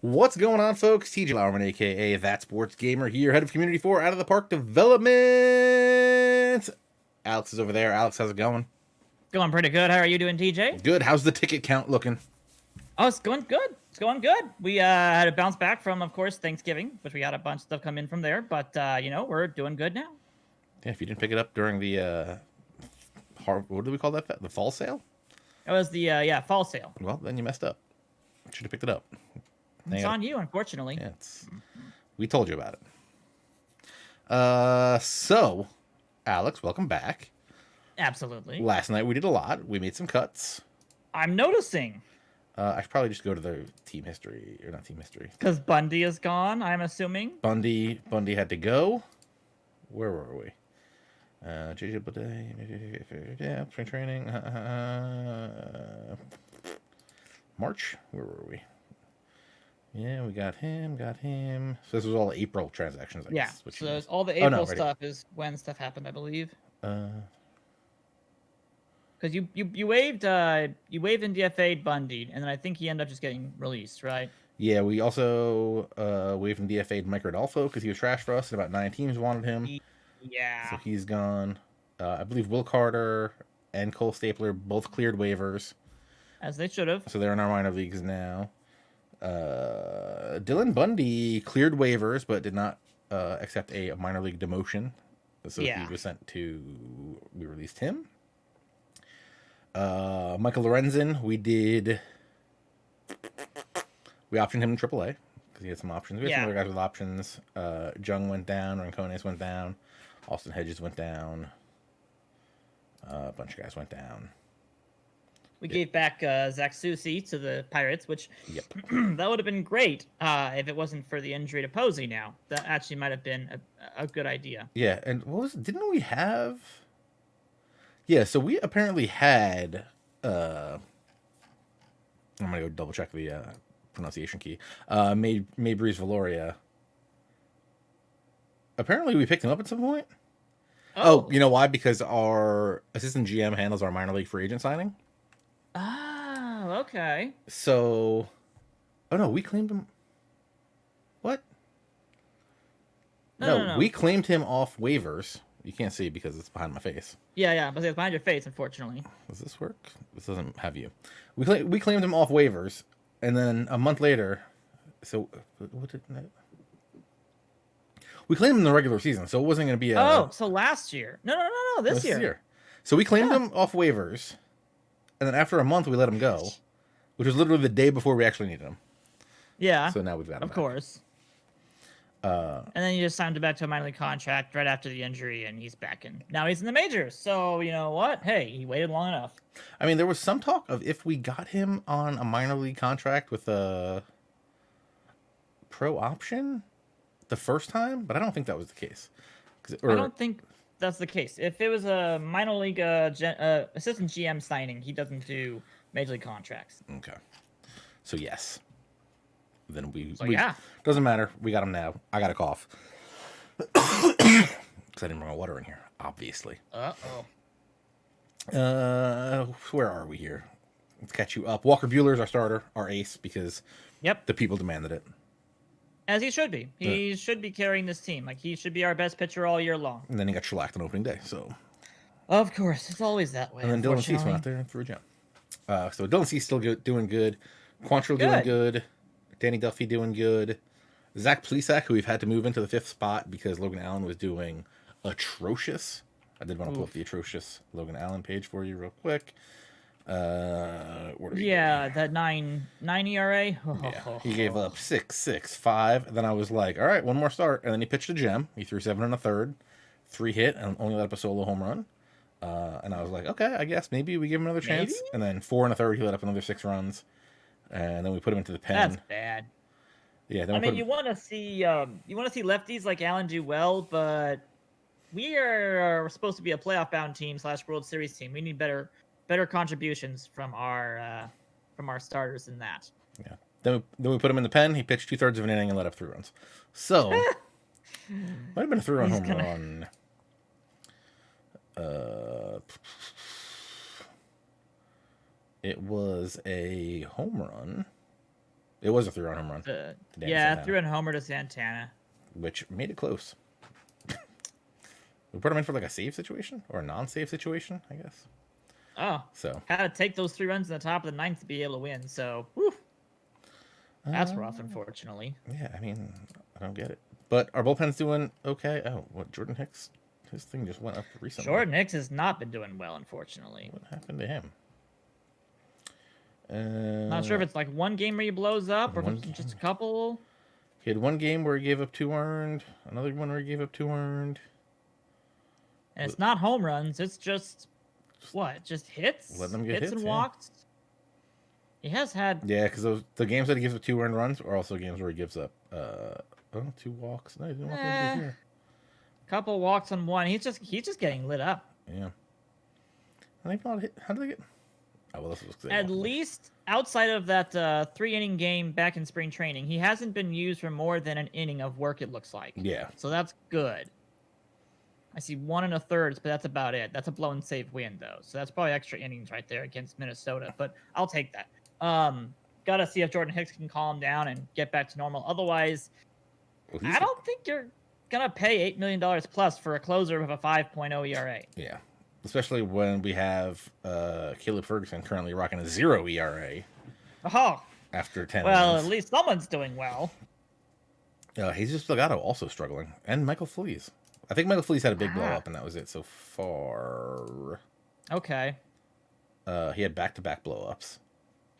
What's going on, folks? TJ Lauerman, aka That Sports Gamer, here, head of Community 4 Out of the Park Development. Alex is over there. Alex, how's it going? Going pretty good. How are you doing, TJ? Good. How's the ticket count looking? Oh, it's going good. It's going good. We had a bounce back from, of course, Thanksgiving, which we had a bunch of stuff come in from there. But we're doing good now. Yeah, if you didn't pick it up during the what do we call that? The fall sale? It was the fall sale. Well, then you messed up. Should have picked it up. It's on you, unfortunately. Yeah, we told you about it. So, Alex, welcome back. Absolutely. Last night we did a lot. We made some cuts. I'm noticing. I should probably just go to the team history, or not team history. Because Bundy is gone, I'm assuming. Bundy had to go. Where were we? JJ yeah, spring training. March. Where were we? Yeah, we got him. So this was all April transactions, I guess. So all the April stuff is when stuff happened, I believe. Because you waived and DFA'd Bundy, and then I think he ended up just getting released, right? Yeah, we also waived and DFA'd Mike Rodolfo because he was trash for us, and about 9 teams wanted him. Yeah. So he's gone. I believe Will Carter and Cole Stapler both cleared waivers. As they should have. So they're in our minor leagues now. Dylan Bundy cleared waivers, but did not accept a minor league demotion. So he was sent to... We released him. Michael Lorenzen, we optioned him in AAA because he had some options. We had some other guys with options. Jung went down, Rancones went down, Austin Hedges went down, a bunch of guys went down. We gave back Zach Susi to the Pirates, which that would have been great if it wasn't for the injury to Posey now. That actually might have been a good idea. Yeah, and didn't we have... Yeah, so we apparently had... I'm going to go double check the pronunciation key. Maybreeze Valoria. Apparently we picked him up at some point. Oh, you know why? Because our assistant GM handles our minor league free agent signing. Oh, okay. So... Oh, no, we claimed him... What? No, we claimed him off waivers. You can't see because it's behind my face. Yeah, but it's behind your face, unfortunately. Does this work? This doesn't have you. We claimed him off waivers, and then a month later... So, what did that... We claimed him in the regular season, so it wasn't going to be a... Oh, so last year. No, this year. So we claimed him off waivers, and then after a month, we let him go, which was literally the day before we actually needed him. Yeah. So now we've got him Of course. And then you just signed him back to a minor league contract right after the injury, and he's back in. Now he's in the majors, so you know what? Hey, he waited long enough. I mean, there was some talk of if we got him on a minor league contract with a pro option the first time, but I don't think that was the case. I don't think that's the case. If it was a minor league assistant GM signing, he doesn't do major league contracts. Okay. So yes. Then doesn't matter. We got him now. I got a cough. Because I didn't bring my water in here, obviously. Where are we here? Let's catch you up. Walker Buehler's our starter, our ace, because the people demanded it. As he should be. He should be carrying this team. Like, he should be our best pitcher all year long. And then he got shellacked on opening day, so... Of course. It's always that way, and then Dylan Cease went out there and threw a gem. So Dylan Cease still doing good. Quantrill doing good. Danny Duffy doing good. Zach Plesac, who we've had to move into the 5th spot because Logan Allen was doing atrocious. I did want to pull up the atrocious Logan Allen page for you real quick. That 9 ERA. Yeah, he gave up 6.65. Then I was like, all right, one more start. And then he pitched a gem. He threw 7 1/3, 3 hit, and only let up a solo home run. And I was like, okay, I guess maybe we give him another chance. Maybe? And then 4 1/3, he let up another 6 runs. And then we put him into the pen. That's bad. Yeah. I mean, you want to see lefties like Allen do well, but we are supposed to be a playoff-bound team / World Series team. We need better contributions from our starters than that. Yeah. Then we put him in the pen. He pitched 2/3 of an inning and let up 3 runs. So might have been a 3-run home run. It was a home run. It was a 3-run home run. Yeah, 3-run homer to Santana. Which made it close. We put him in for like a save situation or a non-save situation, I guess. Oh, so had to take those 3 runs in the top of the 9th to be able to win. So, whew, that's rough, unfortunately. Yeah, I mean, I don't get it. But our bullpen's doing okay. Oh, what, Jordan Hicks? His thing just went up recently. Jordan Hicks has not been doing well, unfortunately. What happened to him? Not sure if it's like one game where he blows up or just a couple. He had one game where he gave up 2 earned, another one where he gave up 2 earned. And it's not home runs, it's just what? Just hits? Let them get hits and walks? He has had... Yeah, because the games that he gives up 2 earned runs are also games where he gives up 2 walks. No, he didn't walk here. Couple walks on 1. He's just getting lit up. Yeah. How did they get... Oh, well, this was at least outside of that 3-inning game back in spring training, he hasn't been used for more than an inning of work, it looks like. Yeah. So that's good. I see 1 1/3, but that's about it. That's a blown save win, though. So that's probably extra innings right there against Minnesota. But I'll take that. Got to see if Jordan Hicks can calm down and get back to normal. Otherwise, I don't think you're going to pay $8 million plus for a closer with a 5.0 ERA. Yeah. Especially when we have Caleb Ferguson currently rocking a 0 ERA. Oh. After 10 Well, innings. At least someone's doing well. Jesus Delgado also struggling. And Michael Flees. I think Michael Flees had a big blow up, and that was it so far. Okay. He had back-to-back blow-ups.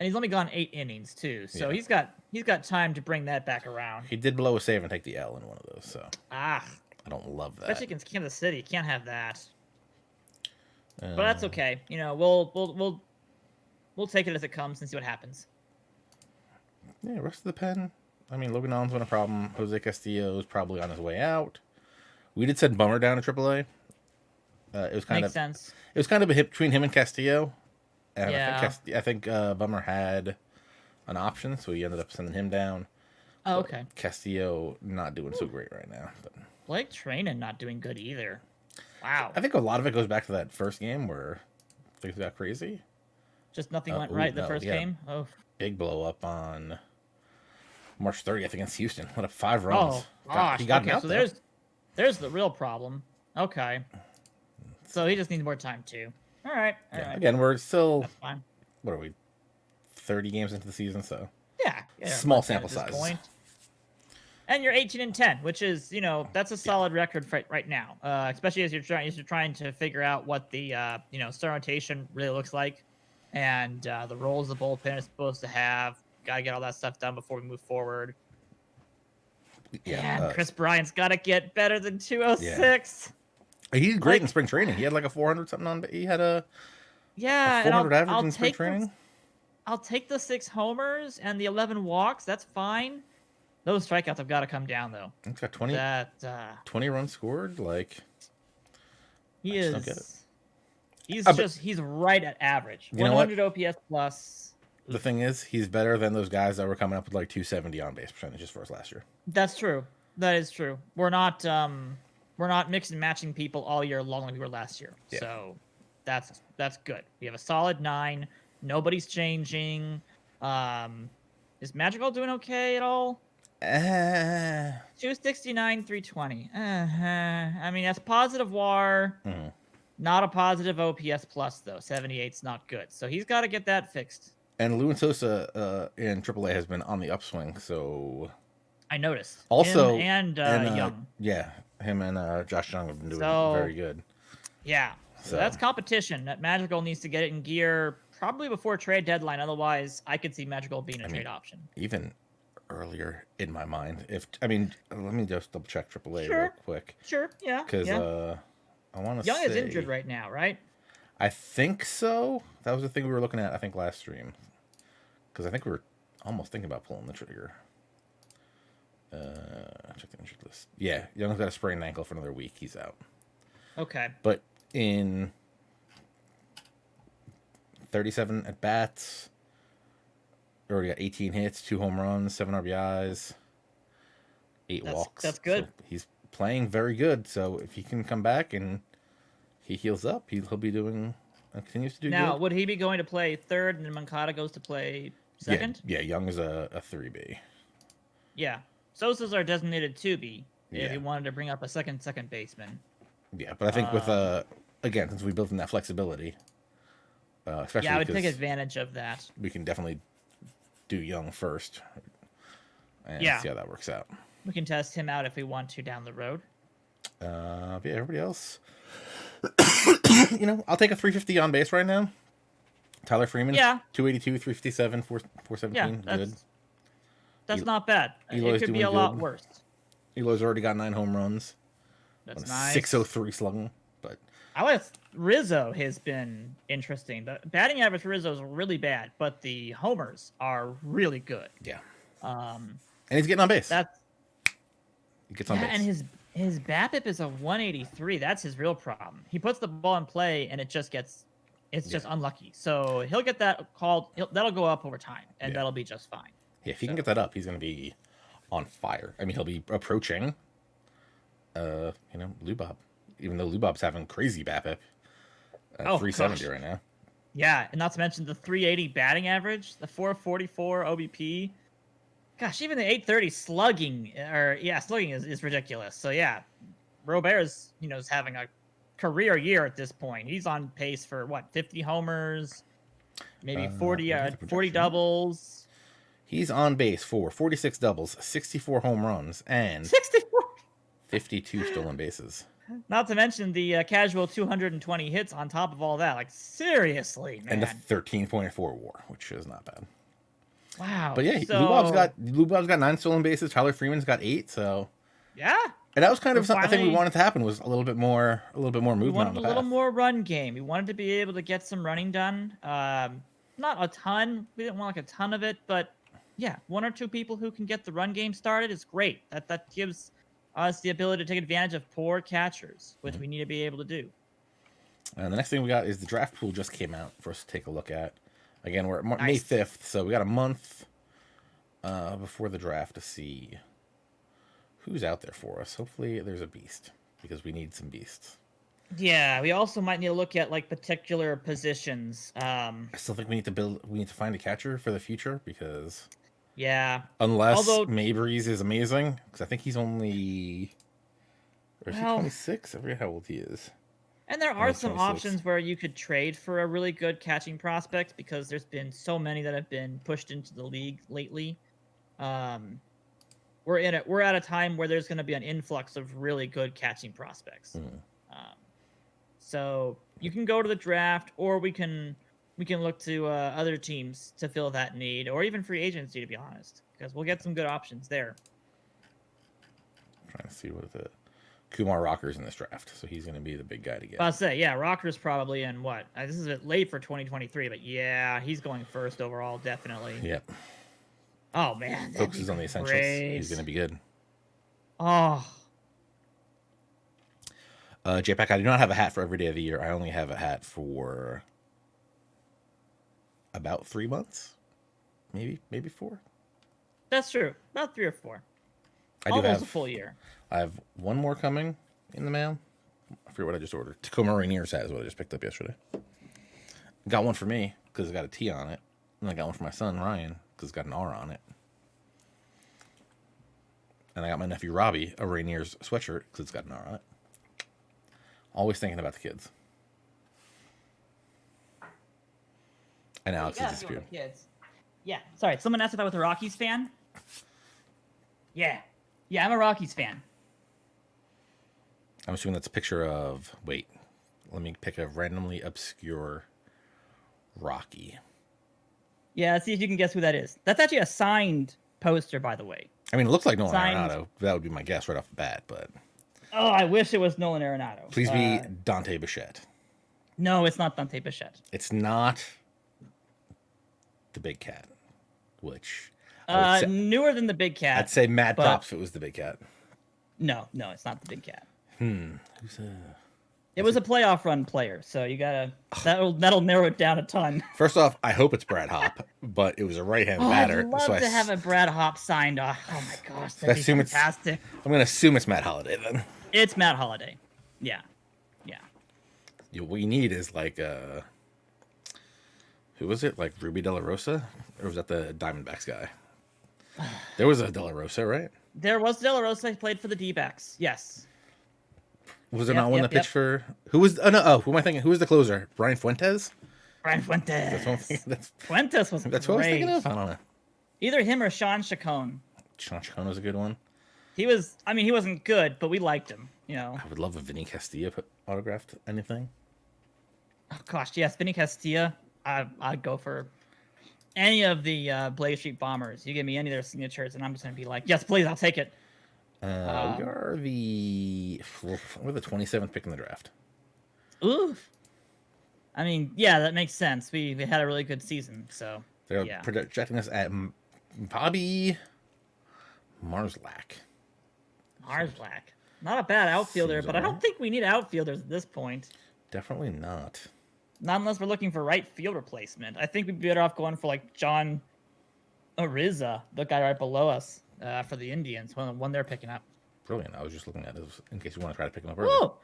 And he's only gone 8 innings, too. So he's got time to bring that back around. He did blow a save and take the L in one of those, so. I don't love that. Especially against Kansas City. Can't have that. But that's okay. You know, we'll take it as it comes and see what happens. Yeah, rest of the pen. I mean, Logan Allen's been a problem. Jose Castillo is probably on his way out. We did send Bummer down to AAA. It was kind Makes sense. It was kind of a hit between him and Castillo. And yeah. I think Bummer had an option, so he ended up sending him down. Oh, okay. Castillo not doing so great right now. But Blake Treinen not doing good either. Wow. I think a lot of it goes back to that first game where things got crazy. Just nothing went right the first game? Oh. Big blow up on March 30th against Houston. What a 5 runs. Oh, gosh. He got okay, out so there. there's the real problem. Okay. So he just needs more time, too. All right. All right. Again, we're still... That's fine. What are we? 30 games into the season, so... Yeah. Small sample size. And you're 18-10, which is, that's a solid record right now. Especially as you're trying to figure out what the start rotation really looks like, and the roles the bullpen is supposed to have. Got to get all that stuff done before we move forward. Yeah. And Chris Bryant's got to get better than 206. Yeah. He's great in spring training. He had like a 400 something on. He had a 400 average in spring training. I'll take the 6 homers and the 11 walks. That's fine. Those strikeouts have got to come down, though. He's got 20 runs scored. Like, he is. He's right at average. 100 OPS plus. The thing is, he's better than those guys that were coming up with like 270 on base percentages for us last year. That's true. That is true. We're not mixing and matching people all year long like we were last year. Yeah. So that's good. We have a solid 9. Nobody's changing. Is Magical doing okay at all? 269, 320. I mean, that's positive WAR. Mm-hmm. Not a positive OPS plus, though. 78's not good. So he's got to get that fixed. And Lewin Sosa in AAA has been on the upswing, so... I noticed. Also, him and Young. Yeah, him and Josh Young have been doing very good. Yeah, so that's competition. That Magical needs to get it in gear probably before trade deadline. Otherwise, I could see Magical being a trade option. Even earlier in my mind. Let me just double check AAA real quick. Sure, yeah. Because I want to say... Young is injured right now, right? I think so. That was the thing we were looking at, I think, last stream. Because I think we were almost thinking about pulling the trigger. Check the injured list. Yeah, Young's got a sprained ankle for another week. He's out. Okay. But in 37 at-bats, already got 18 hits, 2 home runs, 7 RBIs, 8 walks. That's good. So he's playing very good. So if he can come back and he heals up, he'll be doing continues to do Now, good. would he be going to play third, and then Moncada goes to play second? Yeah, Young is a 3B. Yeah. Sosa's our designated 2B if Yeah. you wanted to bring up a second baseman. Yeah, but I think with again, since we built in that flexibility, especially yeah, I would take because advantage of that. we can definitely do Young first and Yeah. see how that works out. We can test him out if we want to down the road. Yeah, everybody else. I'll take a 350 on base right now. Tyler Freeman, Yeah. 282, 357, 417. Yeah, Good. that's not bad. Eloy's it could be a doing lot good. worse. Eloy's already got 9 home runs. That's nice. 603 slugging, but I like Rizzo has been interesting. The batting average for Rizzo is really bad, but the homers are really good. Yeah. And he's getting on base. He gets on base. And his BABIP is a 183. That's his real problem. He puts the ball in play, and it's just unlucky. So he'll get that called. That'll go up over time, and that'll be just fine. Yeah, if he can get that up, he's going to be on fire. I mean, he'll be approaching, Lubob. Even though Lubob's having crazy BABIP, 370 right now. Yeah, and not to mention the 380 batting average, the 444 OBP. Gosh, even the 830 slugging, slugging is ridiculous. So yeah, Robert's is having a career year at this point. He's on pace for 50 homers, maybe 40 doubles. He's on base for 46 doubles, 64 home runs, and 64 52 stolen bases. Not to mention the casual 220 hits on top of all that. Like, seriously, man. And the 13.4 WAR, which is not bad. Wow. But yeah, Lubob's got 9 stolen bases. Tyler Freeman's got 8. So yeah. And that was kind of something I think we wanted to happen, was a little bit more movement we wanted on the a path. little more run game. We wanted to be able to get some running done. Not a ton. We didn't want like a ton of it, but yeah, 1 or 2 people who can get the run game started is great. That gives us the ability to take advantage of poor catchers, which we need to be able to do. And the next thing we got is the draft pool just came out for us to take a look at. Again, we're at May Nice. 5th, so we got a month before the draft to see who's out there for us. Hopefully there's a beast, because we need some beasts. Yeah, we also might need to look at like particular positions. I still think we need to find a catcher for the future, because unless Maybreeze is amazing, because I think he's only, or is he 26? I forget how old he is. And there are some options where you could trade for a really good catching prospect, because there's been so many that have been pushed into the league lately. We're at a time where there's going to be an influx of really good catching prospects. So you can go to the draft, or we can look to other teams to fill that need, or even free agency, to be honest, because we'll get some good options there. I'm trying to see what the Kumar Rocker's in this draft, so he's going to be the big guy to get. I'll say, yeah, Rocker's probably in what? This is a bit late for 2023, but yeah, he's going first overall, definitely. Yep. Oh man, focuses on the essentials. Great. He's going to be good. Oh. JPEG, I do not have a hat for every day of the year. I only have a hat for about 3 months, maybe 4. That's true. About 3 or 4. Almost a full year. I have one more coming in the mail. I forget what I just ordered. Tacoma Rainier's hat is what I just picked up yesterday. Got one for me because it's got a T on it, and I got one for my son Ryan because it's got an R on it. And I got my nephew Robbie a Rainier's sweatshirt because it's got an R on it. Always thinking about the kids. And Alex has disappeared. Kids. Yeah. Sorry. Someone asked if I was a Rockies fan. Yeah. Yeah, I'm a Rockies fan. I'm assuming that's a picture of... Wait. Let me pick a randomly obscure Rocky. Yeah, let's see if you can guess who that is. That's actually a signed poster, by the way. I mean, it looks like Nolan Arenado. That would be my guess right off the bat, but... Oh, I wish it was Nolan Arenado. Please be Dante Bichette. No, it's not Dante Bichette. It's not the Big Cat, which... newer than the Big Cat. I'd say Mad Props if it was the Big Cat. No, it's not the Big Cat. It was a playoff run player, so you gotta... That'll narrow it down a ton. First off, I hope it's Brad Hop, but it was a right-handed batter. I'd love to have a Brad Hop signed off. Oh my gosh, that'd be fantastic. I'm going to assume it's Matt Holliday, then. It's Matt Holliday. Yeah. What you need is like Who was it? Like Ruby De La Rosa? Or was that the Diamondbacks guy? There was a De La Rosa, right? There was De La Rosa. He played for the D-backs. Yes. Was there not one that pitched for... Who was... Oh, no. Oh, who am I thinking? Who was the closer? Brian Fuentes? Brian Fuentes. That's what I'm thinking. Fuentes was That's great. what I was thinking of? I don't know. Either him or Sean Chacon. Sean Chacon was a good one. He was... I mean, he wasn't good, but we liked him, you know. I would love a Vinny Castilla autographed anything. Oh, gosh, yes. Vinny Castilla. I'd go for any of the Blaze Street Bombers. You give me any of their signatures, and I'm just going to be like, yes, please, I'll take it. We're the 27th pick in the draft. Oof. I mean, yeah, that makes sense. We had a really good season, so They're projecting us at Bobby Marszlak. Marszlak. Not a bad outfielder, but I don't think we need outfielders at this point. Definitely not. Not unless we're looking for right field replacement. I think we'd be better off going for like John Ariza, the guy right below us, for the Indians, one they're picking up. Brilliant. I was just looking at it in case you want to try to pick him up early. Whoa!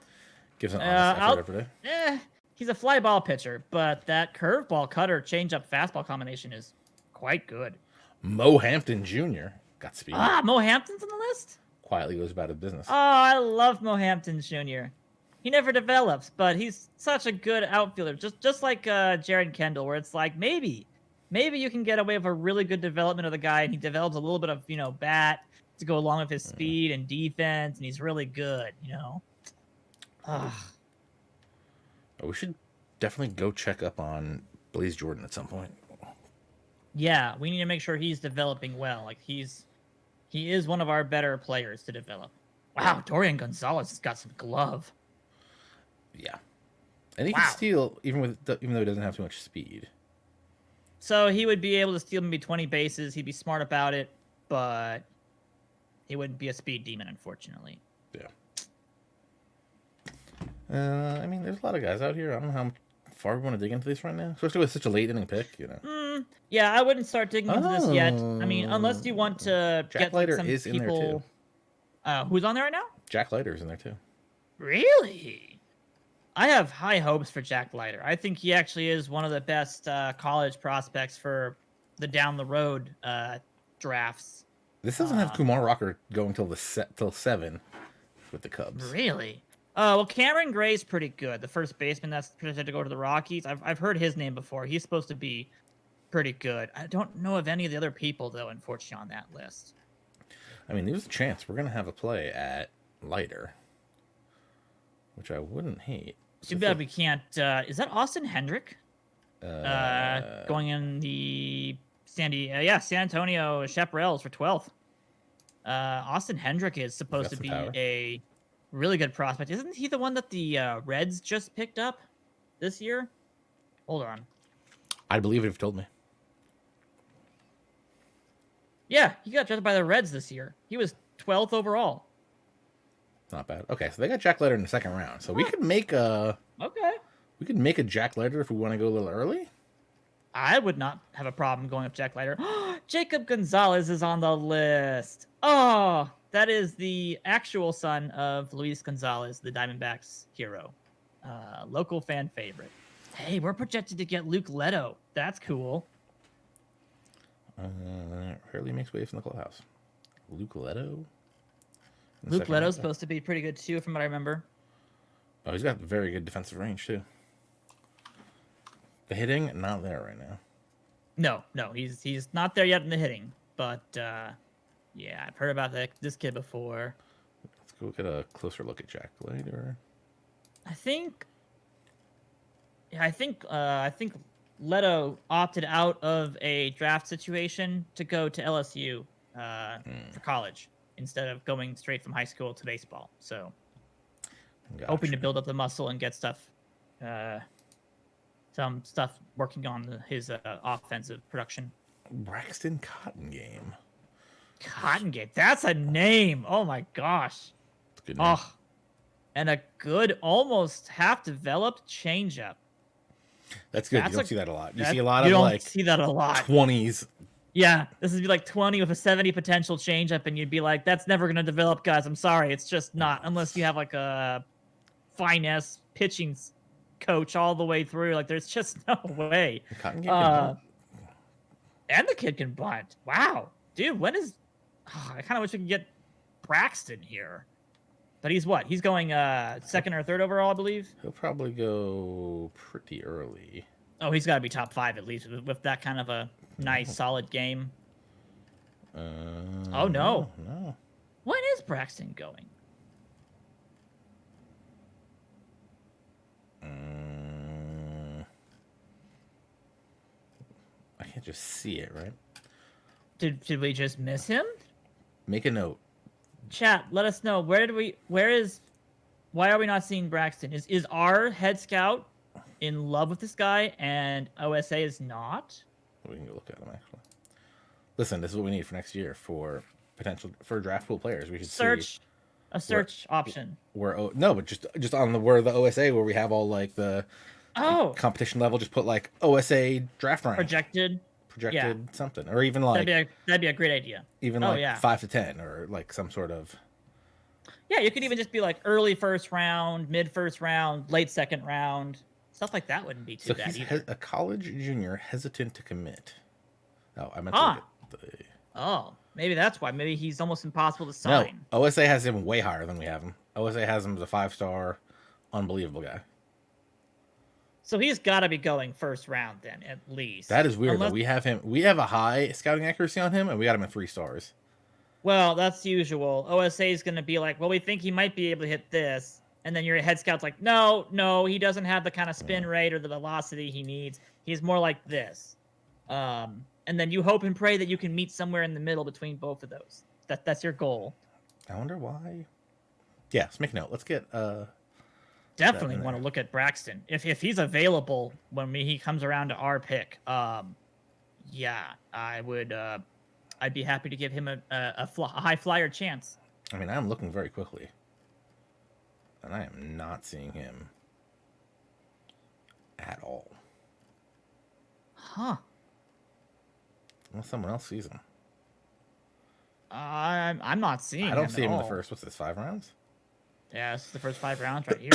Gives an honest effort every day. He's a fly ball pitcher, but that curveball, cutter, changeup, fastball combination is quite good. Mo Hampton Jr. got speed. Mo Hampton's on the list? Quietly goes about his business. Oh, I love Mo Hampton Jr. He never develops, but he's such a good outfielder. Just like Jared Kendall, where it's like maybe you can get away with a really good development of the guy, and he develops a little bit of bat to go along with his speed and defense, and he's really good. We should definitely go check up on Blaze Jordan at some point. Yeah, we need to make sure he's developing well. Like he is one of our better players to develop. Wow, Dorian Gonzalez has got some glove. Yeah, and he can steal even though he doesn't have too much speed. So he would be able to steal maybe 20 bases. He'd be smart about it, but he wouldn't be a speed demon, unfortunately. Yeah. I mean, there's a lot of guys out here. I don't know how far we want to dig into this right now, especially with such a late inning pick. Yeah, I wouldn't start digging into this yet. I mean, unless you want to Jack get Leiter some is people. In there too. Who's on there right now? Jack Leiter's in there too. Really? I have high hopes for Jack Leiter. I think he actually is one of the best college prospects for the down the road drafts. This doesn't have Kumar Rocker going till 7 with the Cubs. Really? Well, Cameron Gray's pretty good. The first baseman that's projected to go to the Rockies. I've heard his name before. He's supposed to be pretty good. I don't know of any of the other people though, unfortunately, on that list. I mean, there's a chance we're gonna have a play at Leiter, which I wouldn't hate. Too bad we can't. Is that Austin Hendrick? Going in the San Antonio Chaparrals for 12th. Austin Hendrick is supposed to be a really good prospect. Isn't he the one that the Reds just picked up this year? Hold on. I believe it if you told me. Yeah, he got drafted by the Reds this year. He was 12th overall. Not bad. Okay, so they got Jack Leiter in the second round. So we could make a Jack Leiter if we want to go a little early. I would not have a problem going up Jack Leiter. Jacob Gonzalez is on the list. Oh, that is the actual son of Luis Gonzalez, the Diamondbacks hero. Local fan favorite. Hey, we're projected to get Luke Leto. That's cool. Hurley makes way from the clubhouse. Luke Leto? Luke Leto's supposed to be pretty good too, from what I remember. Oh, he's got very good defensive range too. The hitting, not there right now. No, he's not there yet in the hitting. But yeah, I've heard about this kid before. Let's go get a closer look at Jack Leiter. I think Leto opted out of a draft situation to go to LSU for college instead of going straight from high school to baseball. So, hoping to build up the muscle and get some stuff working on his offensive production. Braxton Cottongame. Cottongame, that's a name. Oh my gosh. That's a good name. Oh, and a good, almost half-developed changeup. That's good. You don't see that a lot. You see a lot of like see that a lot. 20s. Yeah, this would be like 20 with a 70 potential changeup, and you'd be like, that's never going to develop, guys. I'm sorry. It's just not, unless you have like a finesse pitching coach all the way through. Like, there's just no way. The Cotton Game can bunt. And the kid can bunt. Wow, dude, when is? Oh, I kind of wish we could get Braxton here, but he's what? He's going second or third overall, I believe. He'll probably go pretty early. Oh, he's got to be top 5 at least with that kind of a nice, solid game. Oh no, no. When is Braxton going? I can't just see it, right? Did we just miss him? Make a note. Chat, let us know. Why are we not seeing Braxton? Is our head scout in love with this guy and OSA is not? We can go look at him actually. Listen, this is what we need for next year for draft pool players. We should search option. No, but just on the OSA where we have all like the competition level. Just put like OSA draft rank projected something, or even like that'd be a great idea. Even 5 to 10, or like some sort of. Yeah, you could even just be like early first round, mid first round, late second round, stuff like that wouldn't be too bad either. A college junior hesitant to commit. Oh, I meant to look at the. Oh, maybe that's why. Maybe he's almost impossible to sign. No, OSA has him way higher than we have him. OSA has him as a 5-star, unbelievable guy. So he's got to be going first round then, at least. That is weird. Though. We have a high scouting accuracy on him, and we got him at 3 stars. Well, that's usual. OSA is going to be like, well, we think he might be able to hit this, and then your head scout's like, no, he doesn't have the kind of spin rate or the velocity he needs. He's more like this. And then you hope and pray that you can meet somewhere in the middle between both of those. That's your goal. I wonder why. Yeah, let's make a note. Let's get definitely want to look at Braxton if he's available when he comes around to our pick. Yeah, I would. I'd be happy to give him a high flyer chance. I mean, I'm looking very quickly, and I am not seeing him at all. Huh. Unless someone else sees him. I'm not seeing him. I don't see him in the first. What's this? 5 rounds? Yeah, this is the first 5 rounds right here.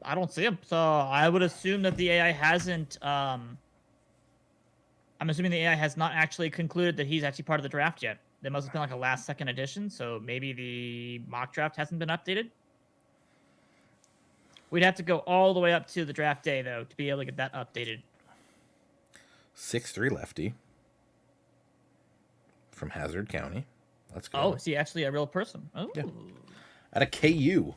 I don't see him, so I would assume that the AI hasn't. I'm assuming the AI has not actually concluded that he's actually part of the draft yet. There must have been like a last-second addition, so maybe the mock draft hasn't been updated. We'd have to go all the way up to the draft day, though, to be able to get that updated. 6'3" lefty from Hazard County. Let's go. Oh, is he actually a real person? Oh. Yeah. At a KU.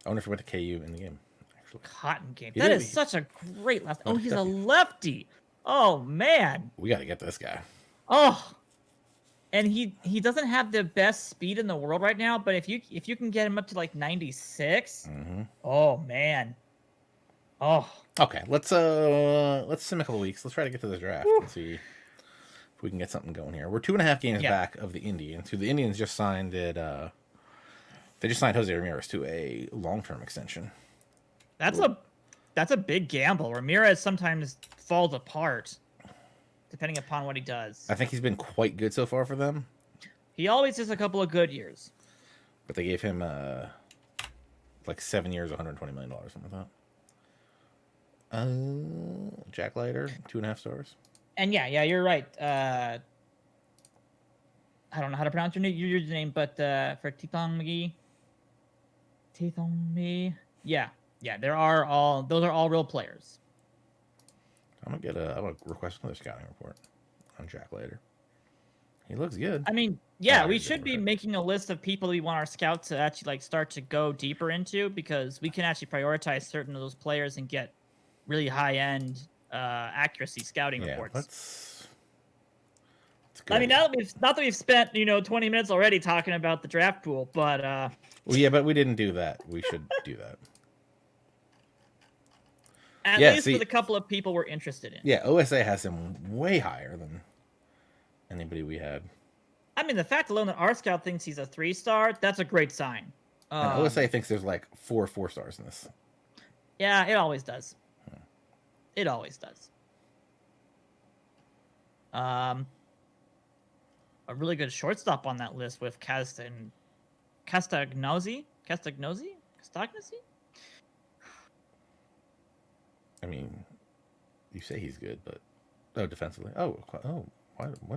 I wonder if he went to KU in the game. Actually. Cotton Game. That is such a great lefty. Oh, he's a lefty. Oh, man. We got to get this guy. Oh. And he doesn't have the best speed in the world right now, but if you can get him up to like 96, oh man. Oh. Okay, let's sim a couple weeks. Let's try to get to the draft and see if we can get something going here. We're 2.5 games back of the Indians, who the Indians just signed they just signed Jose Ramirez to a long-term extension. That's a big gamble. Ramirez sometimes falls apart, depending upon what he does. I think he's been quite good so far for them. He always has a couple of good years. But they gave him like 7 years, $120 million, something like that. Jack Leiter, 2.5 stars. And yeah, you're right. I don't know how to pronounce your username, but for Tithong McGee. Yeah, those are all real players. I'm gonna request another scouting report on Jack Leiter. He looks good. I mean, yeah, we should be making a list of people we want our scouts to actually like start to go deeper into, because we can actually prioritize certain of those players and get really high-end accuracy scouting reports. Let's I mean, not that we've spent 20 minutes already talking about the draft pool, but well, yeah, but we didn't do that. We should do that. At least with a couple of people we're interested in. Yeah, OSA has him way higher than anybody we had. I mean, the fact alone that our scout thinks he's a 3-star, that's a great sign. And OSA thinks there's like 4 4-stars in this. Yeah, it always does. It always does. A really good shortstop on that list with Castagnozzi. Castagnosi? I mean, you say he's good, but defensively. What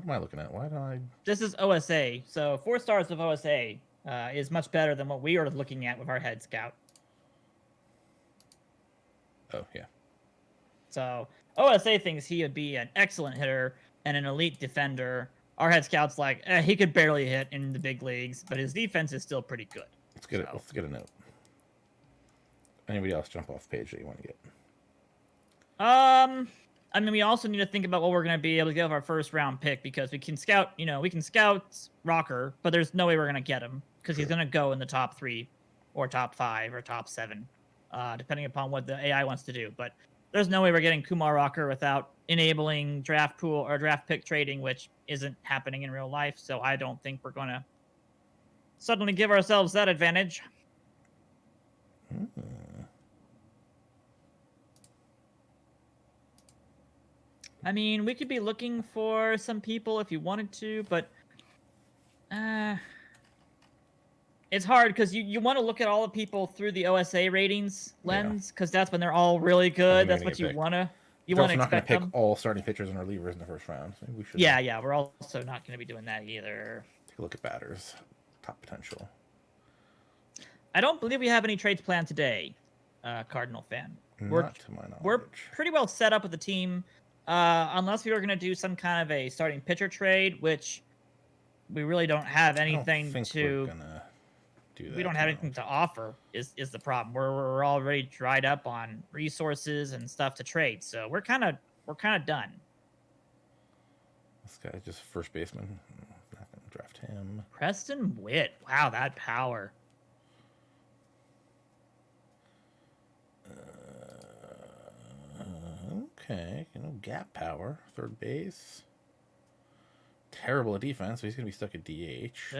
am I looking at? Why do I? This is OSA, so 4 stars of OSA is much better than what we are looking at with our head scout. Oh yeah. So OSA thinks he would be an excellent hitter and an elite defender. Our head scout's like, he could barely hit in the big leagues, but his defense is still pretty good. Let's get a note. Anybody else jump off the page that you want to get? I mean, we also need to think about what we're going to be able to get with our first round pick, because we can scout Rocker, but there's no way we're going to get him because he's going to go in the top 3 or top 5 or top 7, depending upon what the AI wants to do. But there's no way we're getting Kumar Rocker without enabling draft pool or draft pick trading, which isn't happening in real life. So I don't think we're going to suddenly give ourselves that advantage. I mean, we could be looking for some people if you wanted to, but it's hard because you want to look at all the people through the OSA ratings lens, because that's when they're all really good. That's what you want to expect. Not going to pick all starting pitchers and relievers in the first round. So we should. Yeah. We're also not going to be doing that either. Take a look at batters, top potential. I don't believe we have any trades planned today, Cardinal fan. Not to my knowledge. We're pretty well set up with the team. Unless we were going to do some kind of a starting pitcher trade, which we really don't have anything to. Do that we don't have anything to offer. Is the problem? We're already dried up on resources and stuff to trade, so we're kind of done. This guy just first baseman. Not gonna draft him. Preston Witt. Wow, that power. Okay, gap power, third base. Terrible at defense, so he's going to be stuck at DH.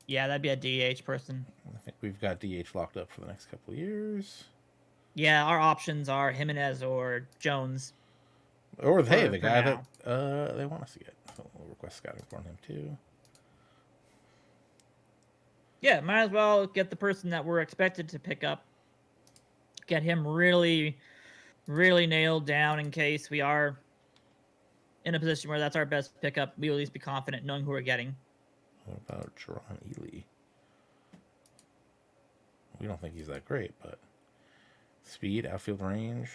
Yeah, that'd be a DH person. I think we've got DH locked up for the next couple of years. Yeah, our options are Jimenez or Jones. Or the guy that they want us to get. So we'll request scouting for him too. Yeah, might as well get the person that we're expected to pick up. Get him really nailed down in case we are in a position where that's our best pickup. We will at least be confident knowing who we're getting. What about Jerron Ely? We don't think he's that great, but speed, outfield range.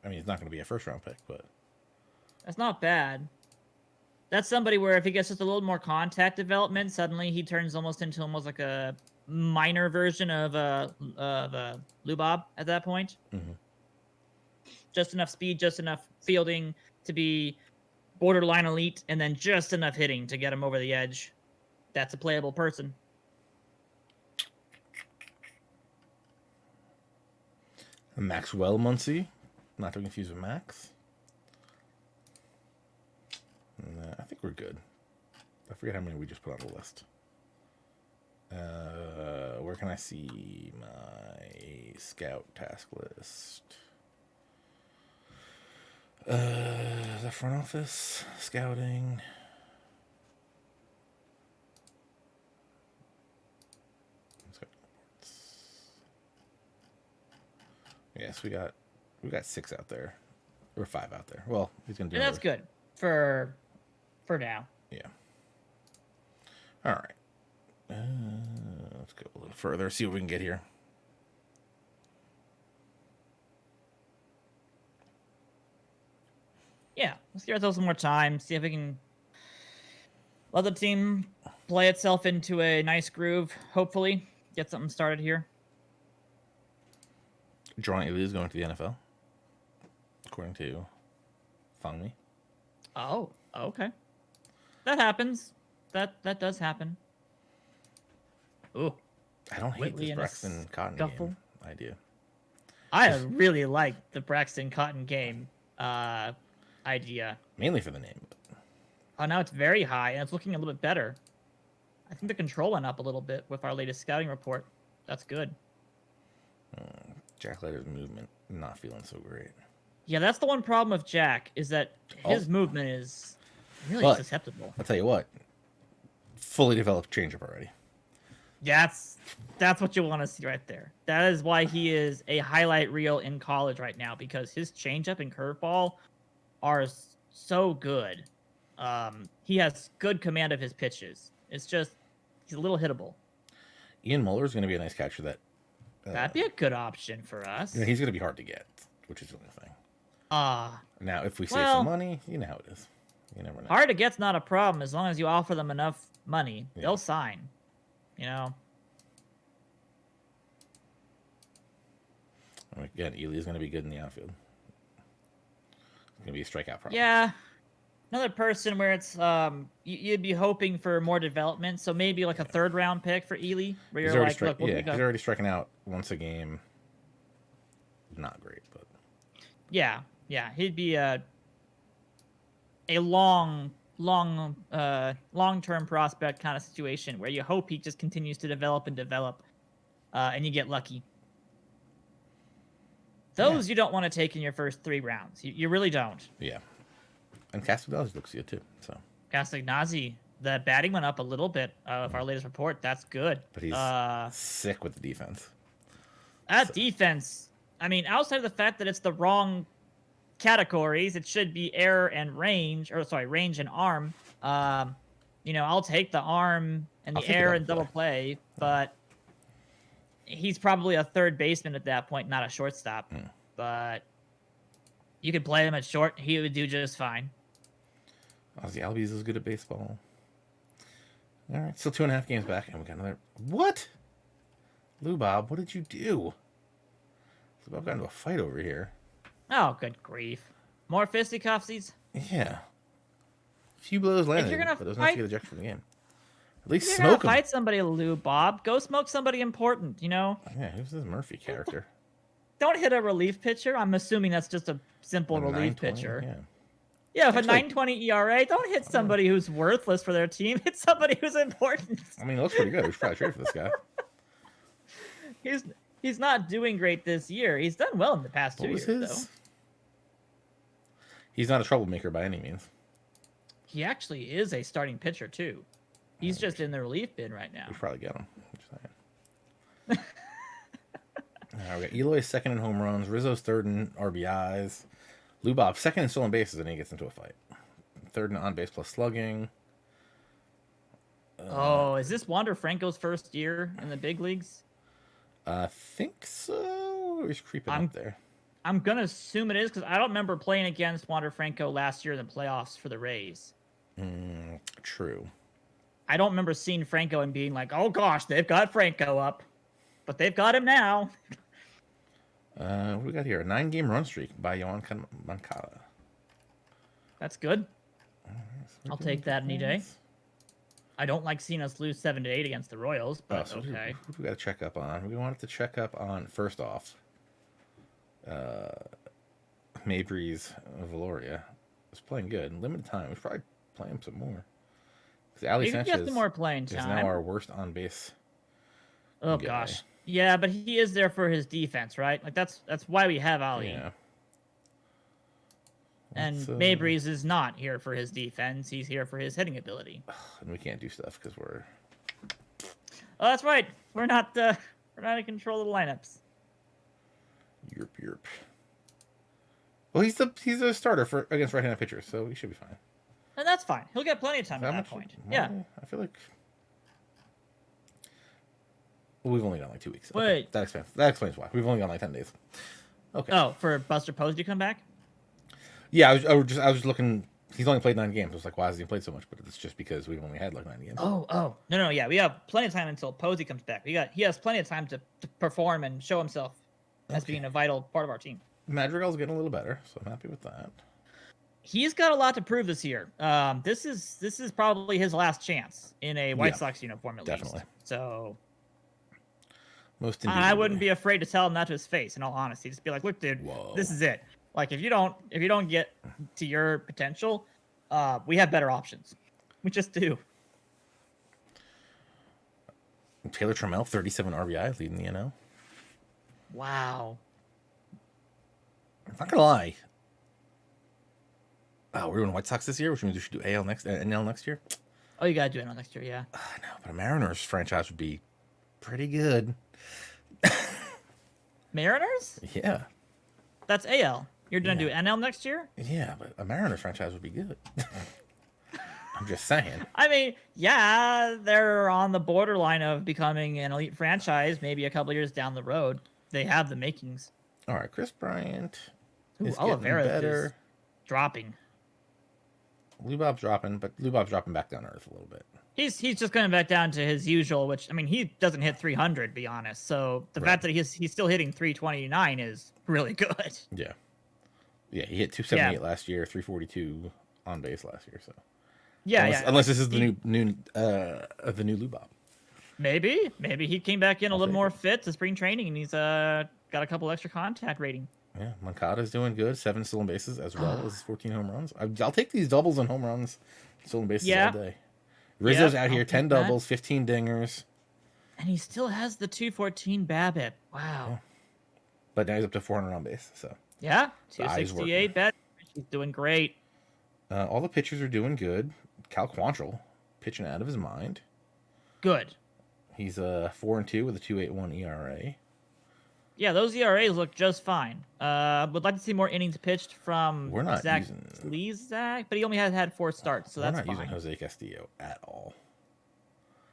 I mean, he's not going to be a first-round pick, but that's not bad. That's somebody where if he gets just a little more contact development, suddenly he turns almost like a minor version of Lubob at that point. Mm-hmm. Just enough speed, just enough fielding to be borderline elite, and then just enough hitting to get him over the edge. That's a playable person. Maxwell Muncy, not to confuse with Max. I think we're good. I forget how many we just put on the list. Where can I see my scout task list? The front office, scouting. Yes, we got 6 out there, or 5 out there. Well, he's gonna do. And that's good for now. Yeah. All right. Let's go a little further. See what we can get here. Yeah, let's give ourselves some more time. See if we can let the team play itself into a nice groove. Hopefully, get something started here. Jerron Ely is going to the NFL, according to Fangmi. Oh, okay. That happens. That does happen. Ooh. I don't hate this Braxton Cotton game idea. I really like the Braxton Cotton game idea. Mainly for the name. Oh, now it's very high, and it's looking a little bit better. I think the control went up a little bit with our latest scouting report. That's good. Jack Leiter's movement, not feeling so great. Yeah, that's the one problem with Jack, is that his movement is really susceptible. I'll tell you what, fully developed changeup already. That's what you want to see right there. That is why he is a highlight reel in college right now, because his changeup and curveball are so good. He has good command of his pitches. It's just he's a little hittable. Ian Muller is going to be a nice catcher. That'd be a good option for us. He's going to be hard to get, which is the only thing. Now, if we save some money, you know how it is. You never know. Hard to get's not a problem as long as you offer them enough money. Yeah. They'll sign. You know. Again, Ely's going to be good in the outfield. It's going to be a strikeout problem. Yeah. Another person where it's you'd be hoping for more development, so maybe like a third-round pick for Ely, where you're like, look, he's already striking out once a game. Not great, but yeah, he'd be a long-term prospect kind of situation where you hope he just continues to develop, and you get lucky. Those you don't want to take in your first 3 rounds. You really don't. Yeah. And Castagnazzi looks good, too. So Castagnazzi, the batting went up a little bit of our latest report. That's good. But he's sick with the defense. Defense, I mean, outside of the fact that it's the wrong categories, it should be air and range, range and arm. I'll take the arm and the air and double play, but he's probably a third baseman at that point, not a shortstop. But you could play him at short; he would do just fine. Ozzy Albies is good at baseball. All right, still 2.5 games back, and we got another. What? Lou Bob, what did you do? Lou Bob got into a fight over here. Oh, good grief! More fisticuffsies? Yeah. A few blows landed, if you're gonna but there's nothing to get ejected from the game. At least if smoke you're him. Gonna fight somebody, Lou Bob. Go smoke somebody important. Yeah, who's this Murphy character? Don't hit a relief pitcher. I'm assuming that's just a simple relief pitcher. Yeah, with a 9.20 ERA, don't hit somebody who's worthless for their team. Hit somebody who's important. I mean, it looks pretty good. We should probably trade for this guy. He's not doing great this year. He's done well in the past 2 years, though. He's not a troublemaker by any means. He actually is a starting pitcher, too. He's just in the relief bin right now. We should probably get him. We got Eloy second in home runs, Rizzo's third in RBIs, Lou Bob second in stolen bases, and he gets into a fight. Third in on base plus slugging. Is this Wander Franco's first year in the big leagues? I think so. He's creeping up there. I'm gonna assume it is because I don't remember playing against Wander Franco last year in the playoffs for the Rays. True. I don't remember seeing Franco and being like, "Oh gosh, they've got Franco up," but they've got him now. What do we got here? A 9-game run streak by Yohan Moncada. That's good. I'll take that any day. I don't like seeing us lose 7-8 against the Royals, but okay. Who do we got to check up on? We wanted to check up on, first off, Mabry's Valoria is playing good. In limited time. We should probably play him some more. Because Ali Sanchez get some more playing time. Is now our worst on base. Oh gosh. Yeah, but he is there for his defense, right? Like that's why we have Ali. Yeah. And Mabry's is not here for his defense. He's here for his hitting ability. And we can't do stuff because we're. Oh, that's right. We're not in control of the lineups. Yerp. Well, he's a starter against right-handed pitchers, so he should be fine. And that's fine. He'll get plenty of time at that point. Yeah. I feel like. Well, we've only got like 2 weeks. Wait. Okay, that explains why. We've only got like 10 days. Okay. Oh, for Buster Posey to come back? Yeah, I was looking. He's only played 9 games. I was like, why has he played so much? But it's just because we've only had like 9 games. Oh. No, yeah. We have plenty of time until Posey comes back. He has plenty of time to perform and show himself as being a vital part of our team. Madrigal's getting a little better, so I'm happy with that. He's got a lot to prove this year. This is probably his last chance in a White Sox uniform, at least. Definitely. So I wouldn't be afraid to tell him that to his face. In all honesty, just be like, "Look, dude, this is it. Like, if you don't get to your potential, we have better options. We just do." Taylor Trammell, 37 RBI, leading the NL. Wow. I'm not gonna lie. Oh, we're doing White Sox this year, which means we should do NL next year. Oh, you gotta do NL next year, yeah. I know, but a Mariners franchise would be pretty good. Mariners? Yeah. That's AL. You're gonna do Yeah. NL next year? Yeah, but a Mariners franchise would be good. I'm just saying. I mean, yeah, they're on the borderline of becoming an elite franchise. Maybe a couple years down the road, they have the makings. All right, Chris Bryant Ooh, is getting Oliveira is better. dropping. Lou Bob's dropping, but Lou Bob's dropping back down to earth a little bit. He's just going back down to his usual, which I mean he doesn't hit 300, to be honest. So the fact that he's still hitting 329 is really good. Yeah, yeah, he hit 278 last year, 342 on base last year. So yeah, unless this is the new Lou Bob. Maybe he came back in a little more fit to spring training, and he's got a couple extra contact rating. Yeah, Moncada's doing good, 7 stolen bases as well as 14 home runs. I'll take these doubles and home runs, stolen bases all day. Rizzo's out here, 10 doubles, 15 dingers. And he still has the 214 BABIP. Wow. Yeah. But now he's up to 400 on base. So yeah, 268 BABIP. He's doing great. All the pitchers are doing good. Cal Quantrill pitching out of his mind. Good. He's 4-2 with a 2.81 ERA. Yeah, those ERAs look just fine. Would like to see more innings pitched from Zach Plesac, but he only had 4 starts, so that's fine. We're not using Jose Castillo at all.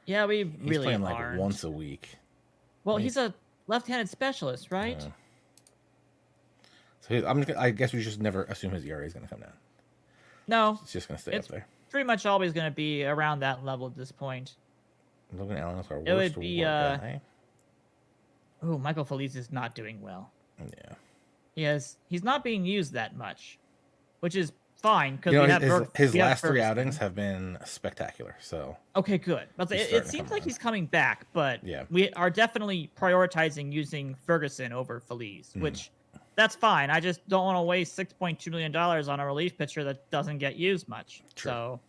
Yeah, we He's really playing aren't. like once a week. Well, he's a left-handed specialist, right? So I guess we just never assume his ERA is going to come down. No. It's just going to stay up there. Pretty much always going to be around that level at this point. Logan Allen is our worst It would be, guy. Oh, Michael Feliz is not doing well. Yeah. He's not being used that much, which is fine because we have his last 3 outings have been spectacular. So okay, good. But it seems like he's coming back, but we are definitely prioritizing using Ferguson over Feliz, which that's fine. I just don't want to waste $6.2 million on a relief pitcher that doesn't get used much. True.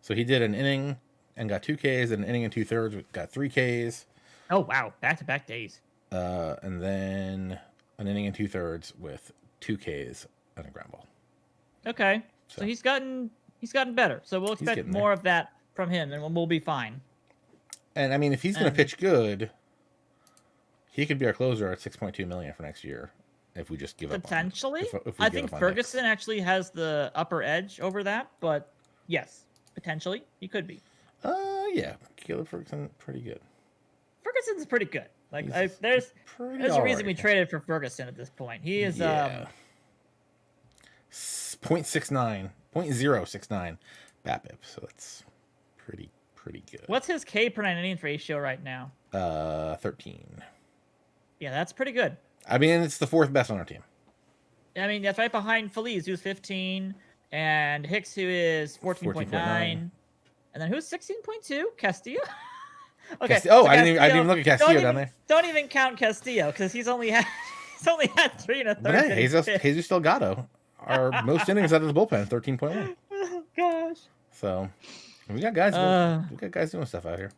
So he did an inning and got 2 Ks, and an inning and 2/3 got 3 Ks. Oh wow, back-to-back days. And then an inning and 2/3 with 2 Ks and a ground ball. Okay, so he's gotten better. So we'll expect more of that from him, and we'll be fine. And I mean, if he's going to pitch good, he could be our closer at $6.2 million for next year. If we just give up potentially, I think Ferguson actually has the upper edge over that. But yes, potentially he could be. Yeah, Caleb Ferguson, pretty good. Ferguson's pretty good. Like there's a reason we traded for Ferguson at this point. He is 0.69 BABIP, so that's pretty good. What's his K per 9 innings ratio right now? 13. Yeah, that's pretty good. I mean, it's the 4th best on our team. I mean, that's right behind Feliz, who's 15, and Hicks, who is 14.9, and then who's 16.2? Castillo. Okay. So I didn't even look at Castillo down there. Don't even count Castillo because he's only had 3 1/3. But hey, Jesus Delgado, our most innings out of the bullpen, 13.1. Oh gosh. So we got guys. We got guys doing stuff out here.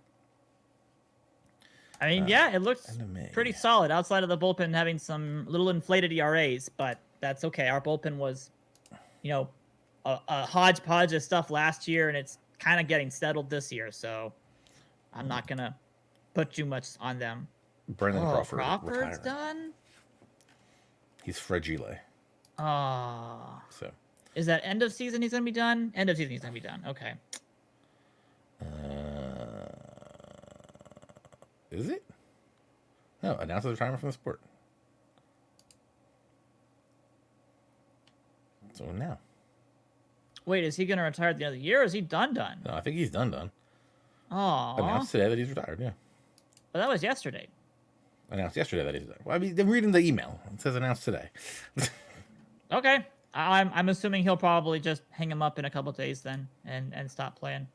I mean, it looks pretty solid outside of the bullpen having some little inflated ERAs, but that's okay. Our bullpen was, a hodgepodge of stuff last year, and it's kind of getting settled this year. So I'm not gonna put too much on them. Brandon Crawford's retiring. Done. He's fragile. So is that end of season he's gonna be done? End of season he's gonna be done. Okay. Is it? No, announces retirement from the sport. So now. Wait, is he gonna retire at the end of the year? Or is he done? No, I think he's done. Oh. Announced today that he's retired, yeah. But that was yesterday. Announced yesterday that he's retired. Well, I mean, I'm reading the email. It says announced today. Okay. I'm assuming he'll probably just hang him up in a couple of days then and stop playing.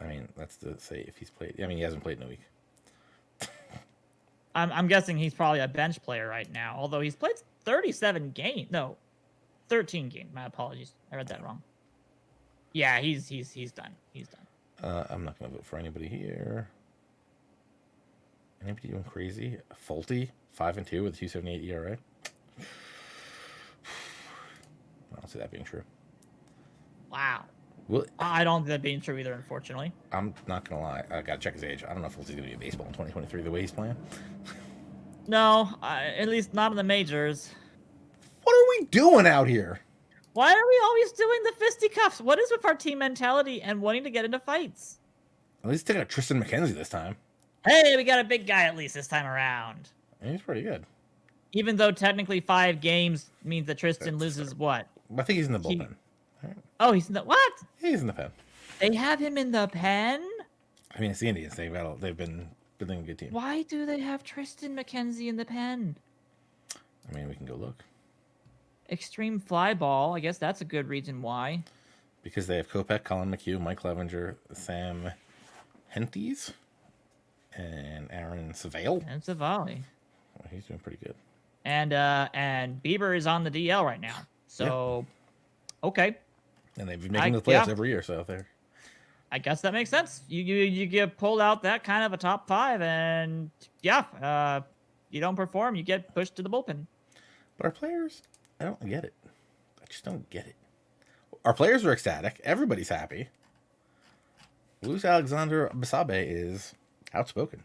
I mean, that's to say if he's played. I mean, he hasn't played in a week. I'm guessing he's probably a bench player right now, although he's played 37 games. No, 13 games. My apologies. I read that wrong. Yeah, he's done. He's done. I'm not going to vote for anybody here. Anybody doing crazy? Fulte, 5-2 with a 2.78 ERA. I don't see that being true. Wow. Well, I don't think that being true either, unfortunately. I'm not gonna lie. I gotta check his age. I don't know if he's gonna be in baseball in 2023 the way he's playing. No, at least not in the majors. What are we doing out here? Why are we always doing the fisticuffs? What is with our team mentality and wanting to get into fights? At least taking a Tristan McKenzie this time. Hey, we got a big guy at least this time around. He's pretty good. Even though technically 5 games means that Tristan loses what? I think he's in the bullpen. Oh, he's in the what? He's in the pen. They have him in the pen? I mean, it's the Indians. They've been building a good team. Why do they have Tristan McKenzie in the pen? I mean, we can go look. Extreme fly ball. I guess that's a good reason why. Because they have Kopech, Colin McHugh, Mike Clevenger, Sam Hentes, and Aaron Savale. And Savali. Well, he's doing pretty good. And Bieber is on the DL right now. So, okay. And they've been making the playoffs every year, so they're... I guess that makes sense. You get pulled out that kind of a top 5, and yeah, you don't perform, you get pushed to the bullpen. But our players, I don't get it. I just don't get it. Our players are ecstatic. Everybody's happy. Luis Alexander Basabe is outspoken.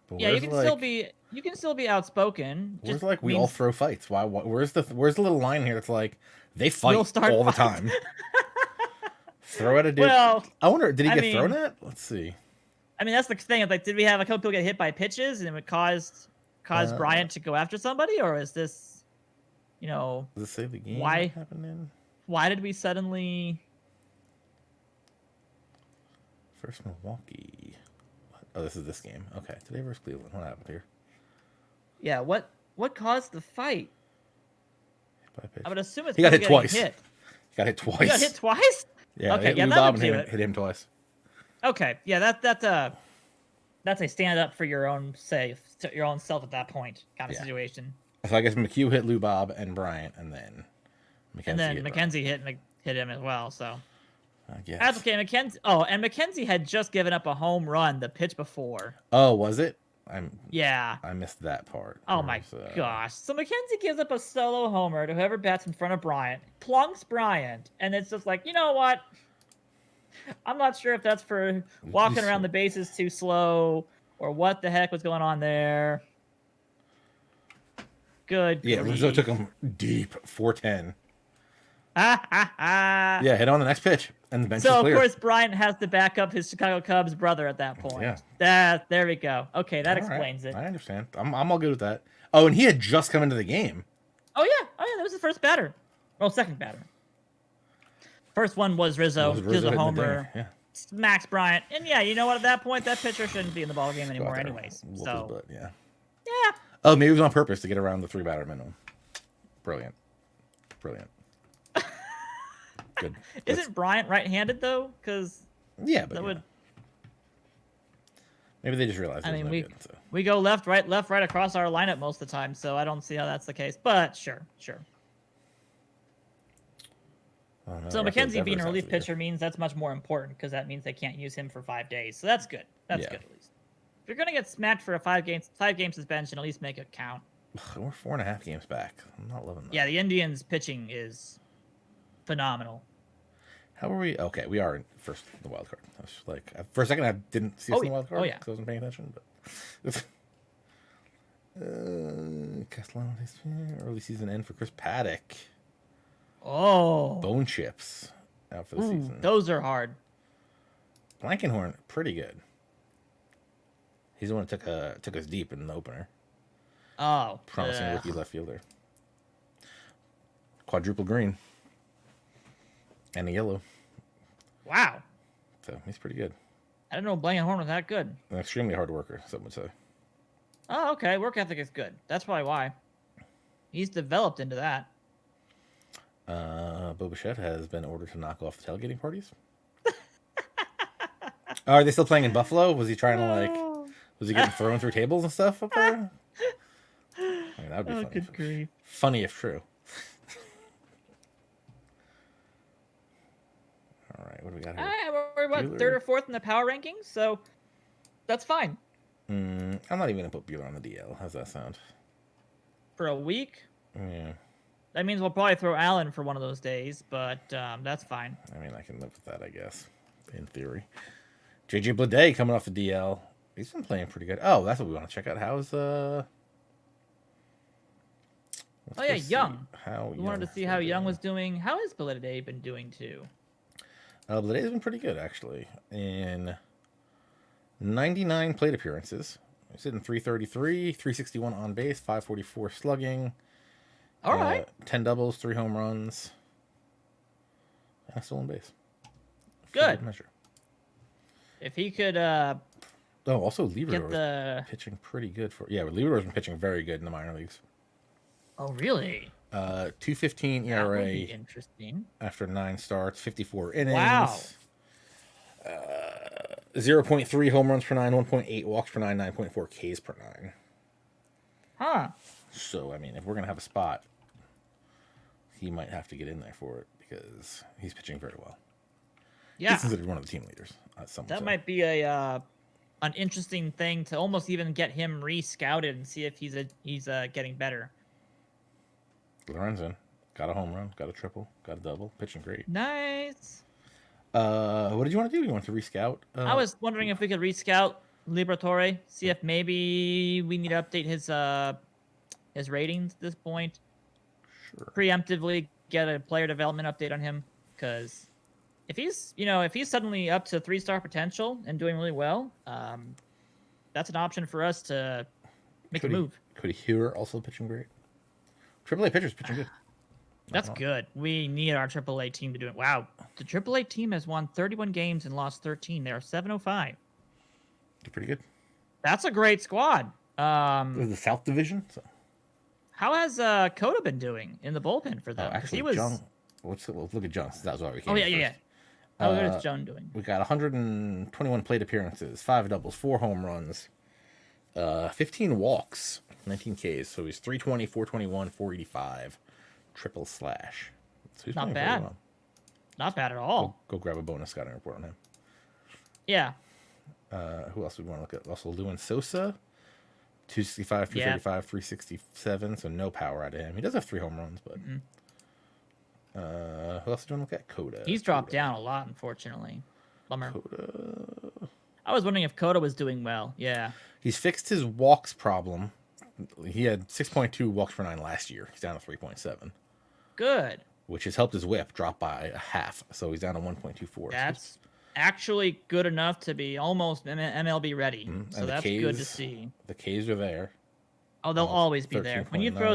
But yeah, you can still be outspoken. Where's like we all throw fights? Why? Where's the little line here? It's like they fight all the time. Throw at a dude. Well, I wonder, did he get thrown at? Let's see. I mean, that's the thing. Like, did we have a couple people get hit by pitches and it caused Bryant to go after somebody, or is this, Does it say the game happening? Why did we suddenly? First Milwaukee. Oh, this is this game. Okay, today versus Cleveland. What happened here? Yeah, what caused the fight? I would assume it's he got hit twice. He got hit twice? Yeah. Okay. Yeah. That would do it. Hit him twice. Okay. Yeah. That's a stand up for your own self at that point kind of situation. So I guess McHugh hit Lou Bob and Bryant, and then McKenzie hit him as well. So I guess that's okay. McKenzie had just given up a home run the pitch before. Oh, was it? I missed that part. Oh my gosh! So McKenzie gives up a solo homer to whoever bats in front of Bryant, plunks Bryant, and it's just like, you know what? I'm not sure if that's for walking around the bases too slow or what the heck was going on there. Good. Yeah, Rizzo took him deep, 410. Yeah, hit on the next pitch, and the bench is clear. So, of course, Bryant has to back up his Chicago Cubs brother at that point. Yeah. There we go. Okay, that explains it. I understand. I'm all good with that. Oh, and he had just come into the game. Oh, yeah. That was the first batter. Well, second batter. First one was Rizzo. Rizzo a homer. Yeah. Smacks Bryant. And, yeah, you know what? At that point, that pitcher shouldn't be in the ballgame anymore anyways. So, yeah. Yeah. Oh, maybe it was on purpose to get around the 3-batter minimum. Brilliant. Good. Isn't Bryant right-handed though? Because but maybe they just realized. We go left, right across our lineup most of the time, so I don't see how that's the case. But sure. Oh, no, so McKenzie being a relief pitcher means that's much more important because that means they can't use him for 5 days. So that's good. That's good at least. If you're gonna get smacked for a 5-game suspension, at least make it count. We're 4.5 games back. I'm not loving that. Yeah, the Indians' pitching is phenomenal. How are we? Okay, we are first in the wild card. I was like, for a second, I didn't see us in the wild card because I wasn't paying attention. But Castellanos, early season end for Chris Paddock. Oh, bone chips out for the season. Those are hard. Blankenhorn, pretty good. He's the one that took us deep in the opener. Oh, promising rookie left fielder. Quadruple green. And a yellow. Wow. So he's pretty good. I didn't know Blankenhorn was that good. An extremely hard worker, some would say. Oh, okay. Work ethic is good. That's probably why. He's developed into that. Bo Bichette has been ordered to knock off the tailgating parties. Are they still playing in Buffalo? Was he trying to was he getting thrown through tables and stuff up there? I mean, that would be funny. Good grief. Funny if true. All right, what do we got here? We're what, third or fourth in the power rankings, so that's fine. I'm not even gonna put Bueller on the DL. How's that sound? For a week? Yeah. That means we'll probably throw Allen for one of those days, but that's fine. I mean, I can live with that, I guess, in theory. JJ Bleday coming off the DL. He's been playing pretty good. Oh, that's what we want to check out. How's Oh yeah, Young. How We wanted to see how Young was doing. How has Bleday been doing too? Bleday's been pretty good actually. In 99 plate appearances, he's hitting 333, 361 on base, 544 slugging. All right. 10 doubles, 3 home runs, and a stolen base. Good measure. If he could. Also Liberatore the pitching pretty good for. Yeah, Liberatore's been pitching very good in the minor leagues. Oh really? 2.15 ERA. That would be interesting. After 9 starts, 54 innings. Wow. 0.3 home runs per 9, 1.8 walks per 9, 9.4 Ks per 9. Huh. So, I mean, if we're going to have a spot, he might have to get in there for it because he's pitching very well. Yeah. He's considered one of the team leaders. That might be an interesting thing to almost even get him re-scouted and see if he's getting better. Lorenzen got a home run, got a triple, got a double, pitching great. Nice. What did you want to do? You want to re-scout? I was wondering if we could re-scout Liberatore, see if maybe we need to update his ratings at this point. Sure. Preemptively get a player development update on him, because if he's suddenly up to 3-star potential and doing really well, that's an option for us to make a move. Cody Hewer also pitching great. AAA pitcher's pitching good. That's good. We need our AAA team to do it. Wow. The AAA team has won 31 games and lost 13. They are 705. They're pretty good. That's a great squad. This is the South Division. So. How has Coda been doing in the bullpen for them? Actually, he was... John, let's look at John. That's why we came. Oh, yeah. How good is John doing? We got 121 plate appearances, 5 doubles, 4 home runs, 15 walks, 19 Ks. So he's 320, 421, 485, triple slash. So he's not playing bad. well. Not bad at all. Go grab a bonus scouting report on him. Yeah. Who else do we want to look at? Also, Luan Sosa, 265, 335, 367. So no power out of him. He does have 3 home runs, but. Mm-hmm. Who else do you want to look at? Coda. He's dropped down a lot, unfortunately. Bummer. Coda. I was wondering if Coda was doing well. Yeah. He's fixed his walks problem. He had 6.2 walks per 9 last year. He's down to 3.7. Good. Which has helped his whip drop by a half. So he's down to 1.24. That's actually good enough to be almost MLB ready. Mm-hmm. So that's good to see. The Ks are there. Oh, they'll always be there. When you throw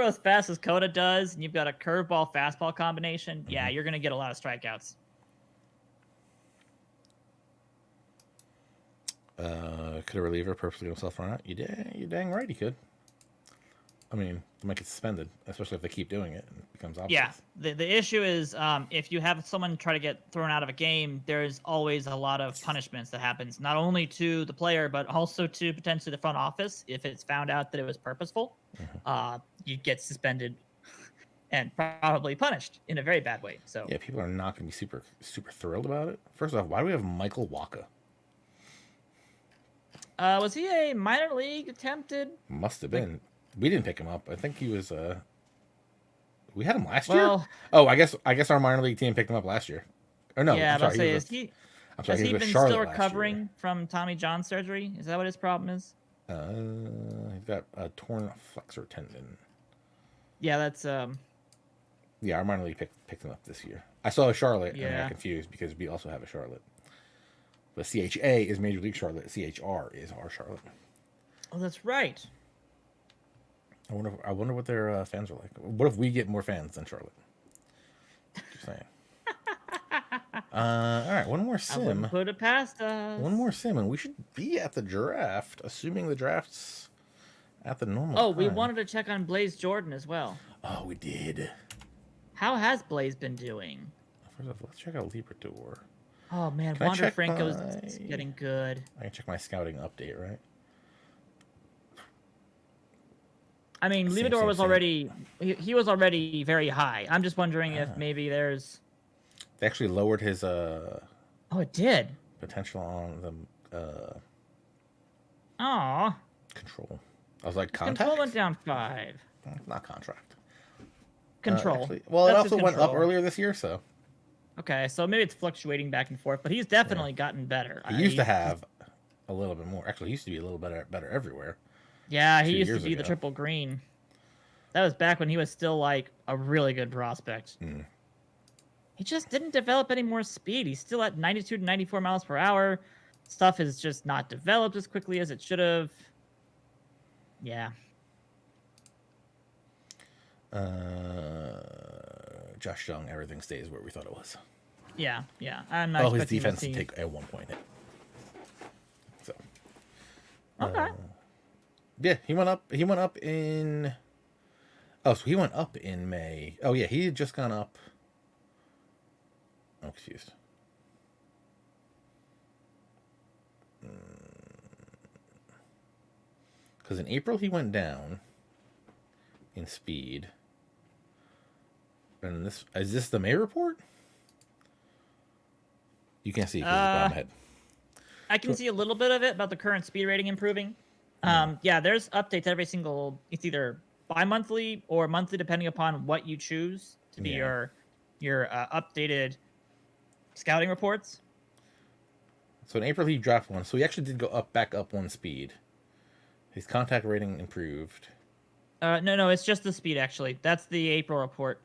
as fast as Coda does, and you've got a curveball fastball combination, yeah, you're gonna get a lot of strikeouts. Could a reliever purposely himself run out? You dang right he could. I mean, they might get suspended, especially if they keep doing it and it becomes obvious. Yeah, the issue is if you have someone try to get thrown out of a game, there's always a lot of punishments that happens, not only to the player, but also to potentially the front office. If it's found out that it was purposeful, you get suspended and probably punished in a very bad way. So yeah, people are not going to be super thrilled about it. First off, why do we have Michael Wacha? Was he a minor league attempted? Must have been. We didn't pick him up. I think he was. We had him last year. Oh, I guess our minor league team picked him up last year. Or no, yeah, I'm sorry. Has he been still recovering from Tommy John surgery? Is that what his problem is? He's got a torn flexor tendon. Yeah, that's. Yeah, our minor league picked him up this year. I saw a Charlotte, and I got confused because we also have a Charlotte. But CHA is Major League Charlotte. CHR is our Charlotte. Oh, that's right. I wonder what their fans are like. What if we get more fans than Charlotte? Just saying. All right, one more sim. I wouldn't put it past us. One more sim, and we should be at the draft, assuming the draft's at the normal time. We wanted to check on Blaze Jordan as well. Oh, we did. How has Blaze been doing? First off, let's check out Liberatore. Oh, man, Wander Franco's getting good. I can check my scouting update, right? I mean, Liberatore was already... He was already very high. I'm just wondering if maybe there's... They actually lowered his... Oh, it did? Potential on the... Aw. Control. I was like, contact? Control went down 5. Not contract. control. Actually, it That's also his went up control. earlier this year, so Okay, so maybe it's fluctuating back and forth, but he's definitely gotten better. he used to have a little bit more. Actually, he used to be a little better everywhere. Yeah, he 2 used to years be the ago. triple green. That was back when he was still like a really good prospect. He just didn't develop any more speed. He's still at 92 to 94 miles per hour. Stuff is just not developed as quickly as it should have. Yeah. Josh Young, everything stays where we thought it was. Yeah. I'm not his expecting defense to to see. take a 1 point hit. So. Okay. Yeah, he went up. He went up in. Oh, so he went up in May. Oh yeah, he had just gone up. I'm confused. Because in April he went down in speed. And this is this the May report? You can't see because it's above my head. I can see a little bit of it about the current speed rating improving. Yeah, there's updates every single. It's either bi-monthly or monthly, depending upon what you choose to be your updated scouting reports. So in April he dropped 1. So he actually did go back up 1 speed. His contact rating improved. No, it's just the speed actually. That's the April report.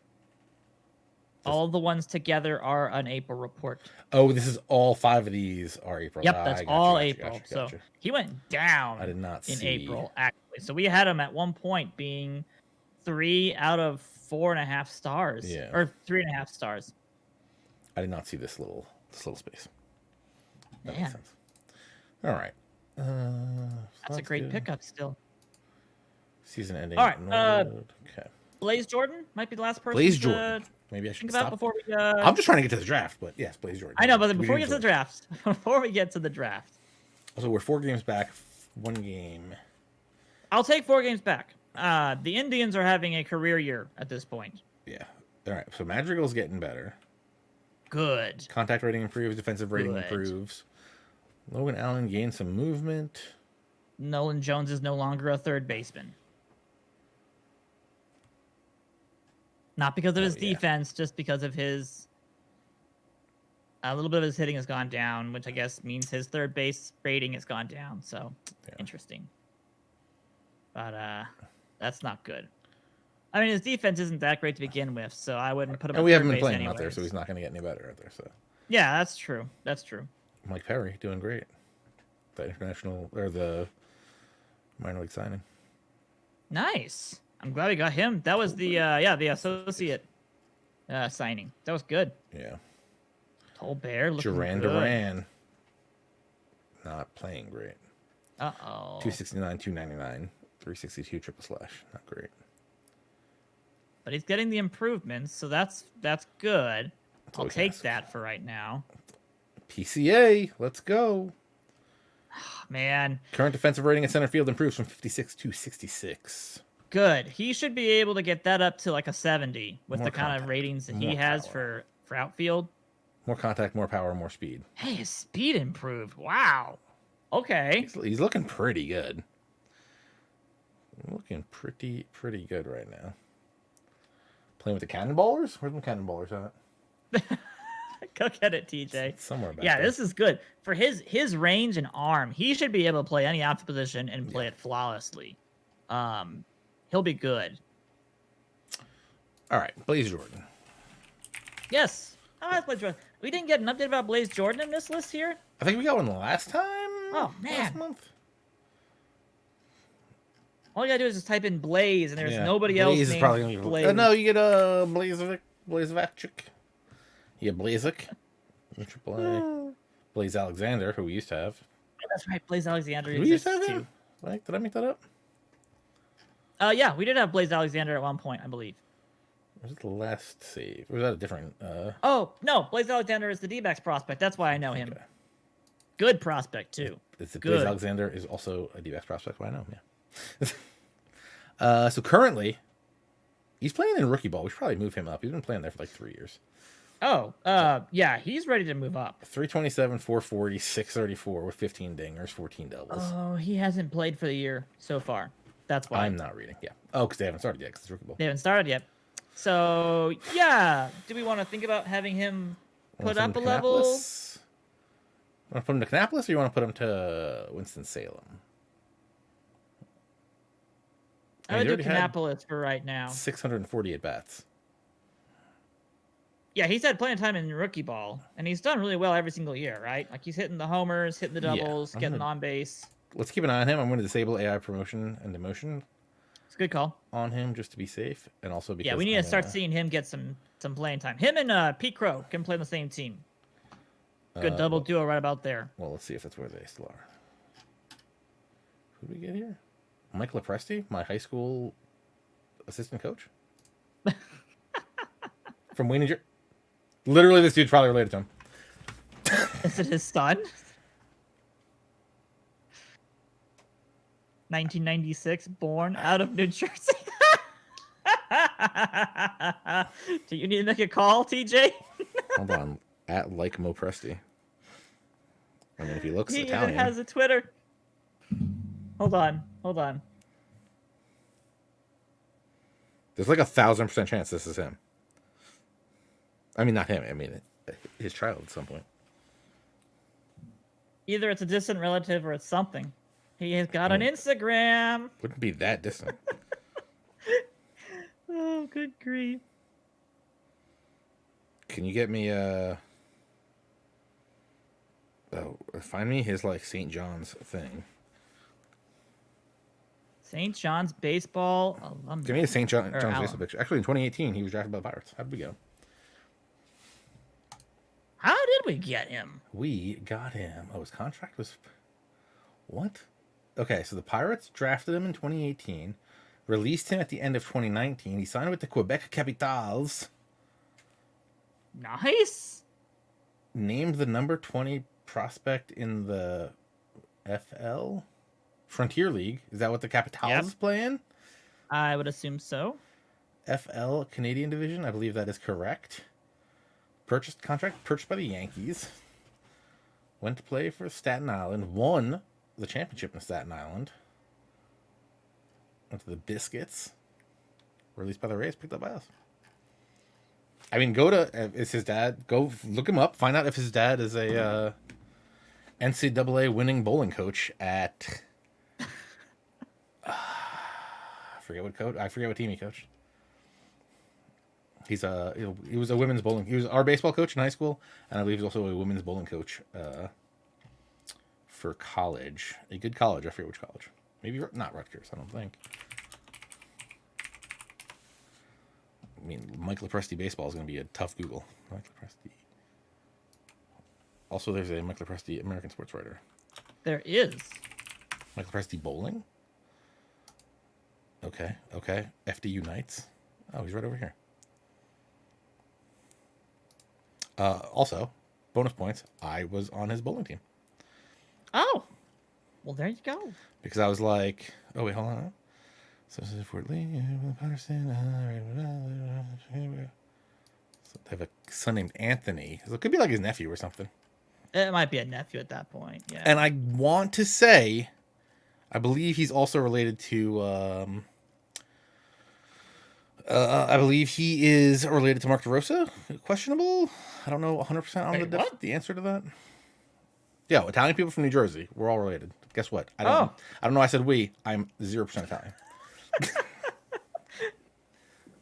All the ones together are an April report. Oh, this is all 5 of these are April. Yep, that's all April. So he went down. I did not in see. April actually. So we had him at one point being 3 out of 4.5 stars. Yeah. Or 3.5 stars. I did not see this little space. That Man. makes sense. All right. That's a great pickup still. Season ending. All right. Okay. Blaze Jordan might be the last person. Blaze Jordan. Maybe I should think stop about before we. I'm just trying to get to the draft, but yes, Blaze Jordan. I know, but before we get to the draft, So we're 4 games back, 1 game. I'll take 4 games back. The Indians are having a career year at this point. Yeah. All right. So Madrigal's getting better. Good. Contact rating improves. Defensive rating improves. Logan Allen gained some movement. Nolan Jones is no longer a third baseman. Not because of his defense, just because of his... A little bit of his hitting has gone down, which I guess means his third base rating has gone down. So, interesting. But that's not good. I mean, his defense isn't that great to begin with, so I wouldn't put him. And we haven't been playing him out there, so he's not going to get any better out there. So. Yeah, that's true. That's true. Mike Perry doing great. The international or the minor league signing. Nice. I'm glad we got him. That was the associate signing. That was good. Yeah. Tall Bear looking good. Duran. Not playing great. 269, 299, 362 triple slash. Not great. But he's getting the improvements, so that's good. I'll take that for right now. PCA, let's go. Man. Current defensive rating at center field improves from 56 to 66. Good. He should be able to get that up to like a 70 with More the kind contact, of ratings that he has for outfield. More contact, more power, more speed. Hey, his speed improved. Wow. Okay. He's looking pretty good. Looking pretty good right now. Playing with the Cannonballers? Where's the Cannonballers at? Go get it, TJ. It's somewhere back there. This is good. For his range and arm, he should be able to play any outfield position and play it flawlessly. He'll be good. All right, Blaze Jordan. Yes. I like Blaze Jordan. We didn't get an update about Blaze Jordan in this list here? I think we got one last time. Oh, man. Last month. All you gotta do is just type in Blaze, and there's nobody Blaze else is named probably gonna be Blaze. No, you get a Blazevachik. Yeah, Blazik. Triple A. Blaze Alexander, who we used to have. Oh, that's right, Blaze Alexander. We used to have him? Like, did I make that up? Yeah, we did have Blaze Alexander at one point, I believe. Was it the last save? Or was that a different... Oh, no. Blaze Alexander is the D-backs prospect. That's why I know him. Good prospect, too. Blaze Alexander is also a D-backs prospect, why I know him, yeah. So currently, he's playing in rookie ball. We should probably move him up. He's been playing there for like 3 years. Oh, yeah, he's ready to move up. 327, 440, 634 with 15 dingers, 14 doubles. Oh, he hasn't played for the year so far. That's why. I'm not reading, yeah. Oh, because they haven't started yet, because it's rookie ball. They haven't started yet. So yeah, do we want to think about having him put up a level? Want to put him to Kannapolis, or you want to put him to Winston-Salem? I would do Kannapolis for right now. 640 at bats. Yeah, he's had plenty of time in rookie ball, and he's done really well every single year, right? Like he's hitting the homers, hitting the doubles, getting on base. Let's keep an eye on him. I'm going to disable AI promotion and demotion. It's a good call on him just to be safe, and also because we need to start seeing him get some playing time. Him and Pete Crow can play on the same team. Good double duo right about there. Well, let's see if that's where they still are. Who do we get here? Mike Lepresti, my high school assistant coach from Wayne, New Jersey. Literally, this dude's probably related to him. Is it his son? 1996, born out of New Jersey. Do you need to make a call, TJ? Hold on. At like Mo Presti. I mean, if he looks Italian. He even has a Twitter. Hold on. There's like 1,000% chance this is him. I mean, not him. I mean, his child at some point. Either it's a distant relative or it's something. He has got an Instagram. Wouldn't be that distant. Oh, good grief. Can you get me find me his like St. John's thing. St. John's baseball alumni. Give me a St. John's baseball picture. Actually, in 2018, he was drafted by the Pirates. How did we get him? How did we get him? We got him. Oh, his contract was... What? Okay, so the Pirates drafted him in 2018, released him at the end of 2019. He signed with the Quebec Capitals. Nice. Named the number 20 prospect in the FL? Frontier League. Is that what the Capitals is playing? I would assume so. FL Canadian Division. I believe that is correct. Purchased by the Yankees. Went to play for Staten Island. Won the championship in Staten Island. Went to the Biscuits. Released by the Rays. Picked up by us. I mean, is his dad... Go look him up. Find out if his dad is a NCAA winning bowling coach at... I forget what team he coached. He was a women's bowling. He was our baseball coach in high school, and I believe he's also a women's bowling coach for college. A good college. I forget which college. Maybe not Rutgers. I don't think. I mean, Mike Lepresti baseball is going to be a tough Google. Mike Lepresti. Also, there's a Mike Lepresti American sports writer. There is. Mike Lepresti bowling. Okay. FDU Knights. Oh, he's right over here. Also, bonus points. I was on his bowling team. Oh, well, there you go. Because I was like, oh wait, hold on. So Fort Lee, Patterson. So they have a son named Anthony. So it could be like his nephew or something. It might be a nephew at that point. Yeah. And I want to say, I believe he's also related to. I believe he is related to Mark DeRosa. Questionable. I don't know 100% on the answer to that. Yeah, Italian people from New Jersey. We're all related. Guess what? I don't know. I said we. I'm 0% Italian.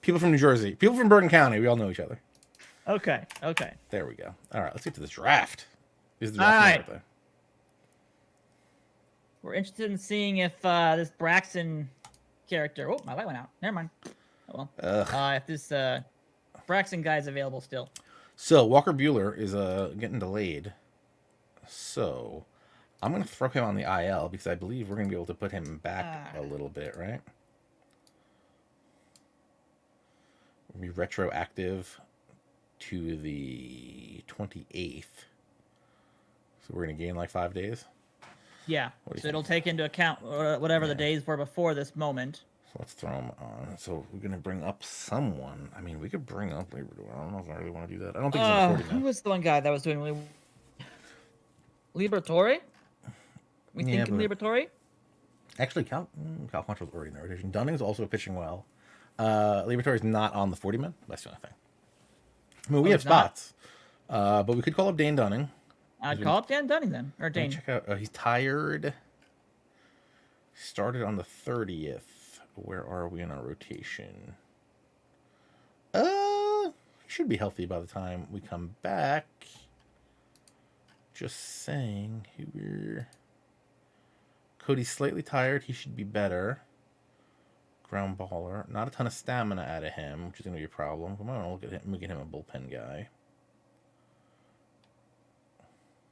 People from New Jersey. People from Bergen County. We all know each other. Okay. There we go. All right, let's get to this draft. This is the draft right there. We're interested in seeing if this Braxton character... Oh, my light went out. Never mind. Oh, well. If this Braxton guy's available still. So, Walker Buehler is getting delayed. So, I'm going to throw him on the IL because I believe we're going to be able to put him back a little bit, right? We'll be retroactive to the 28th. So, we're going to gain like 5 days? Yeah. So, it'll take into account whatever the days were before this moment. So let's throw him on. So we're going to bring up someone. I mean, we could bring up Liberatore. I don't know if I really want to do that. I don't think he's in the 40 now. Who was the one guy that was doing Liberatore? We thinking Liberatore? Actually, Cal Quantrill's already in the rotation. Dunning's also pitching well. Liberatore is not on the 40-man. That's the only thing. I mean, we Oh, have he's not? spots. But we could call up Dane Dunning. I'd call up Dan Dunning then, or Let me Dane. check out. He's tired. Started on the 30th. Where are we in our rotation? He should be healthy by the time we come back. Just saying. Cody's slightly tired. He should be better. Ground baller. Not a ton of stamina out of him, which is going to be a problem. Come on, look at him. We get him a bullpen guy.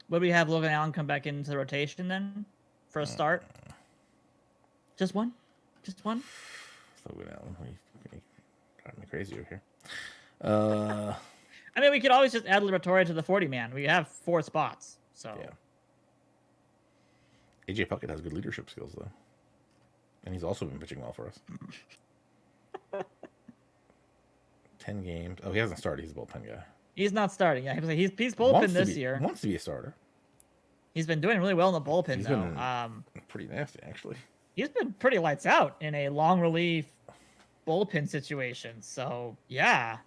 Would we have Logan Allen come back into the rotation then for a start? Just one? Just one? Logan Allen. Driving me crazy over here. I mean, we could always just add Liberatore to the 40-man. We have 4 spots, so. Yeah. AJ Puckett has good leadership skills, though. And he's also been pitching well for us. 10 games. Oh, he hasn't started. He's a bullpen guy. He's not starting. Yeah, he's bullpen this year. Wants to be a starter. He's been doing really well in the bullpen, He's though. been pretty nasty, actually. He's been pretty lights out in a long relief bullpen situation. So, yeah.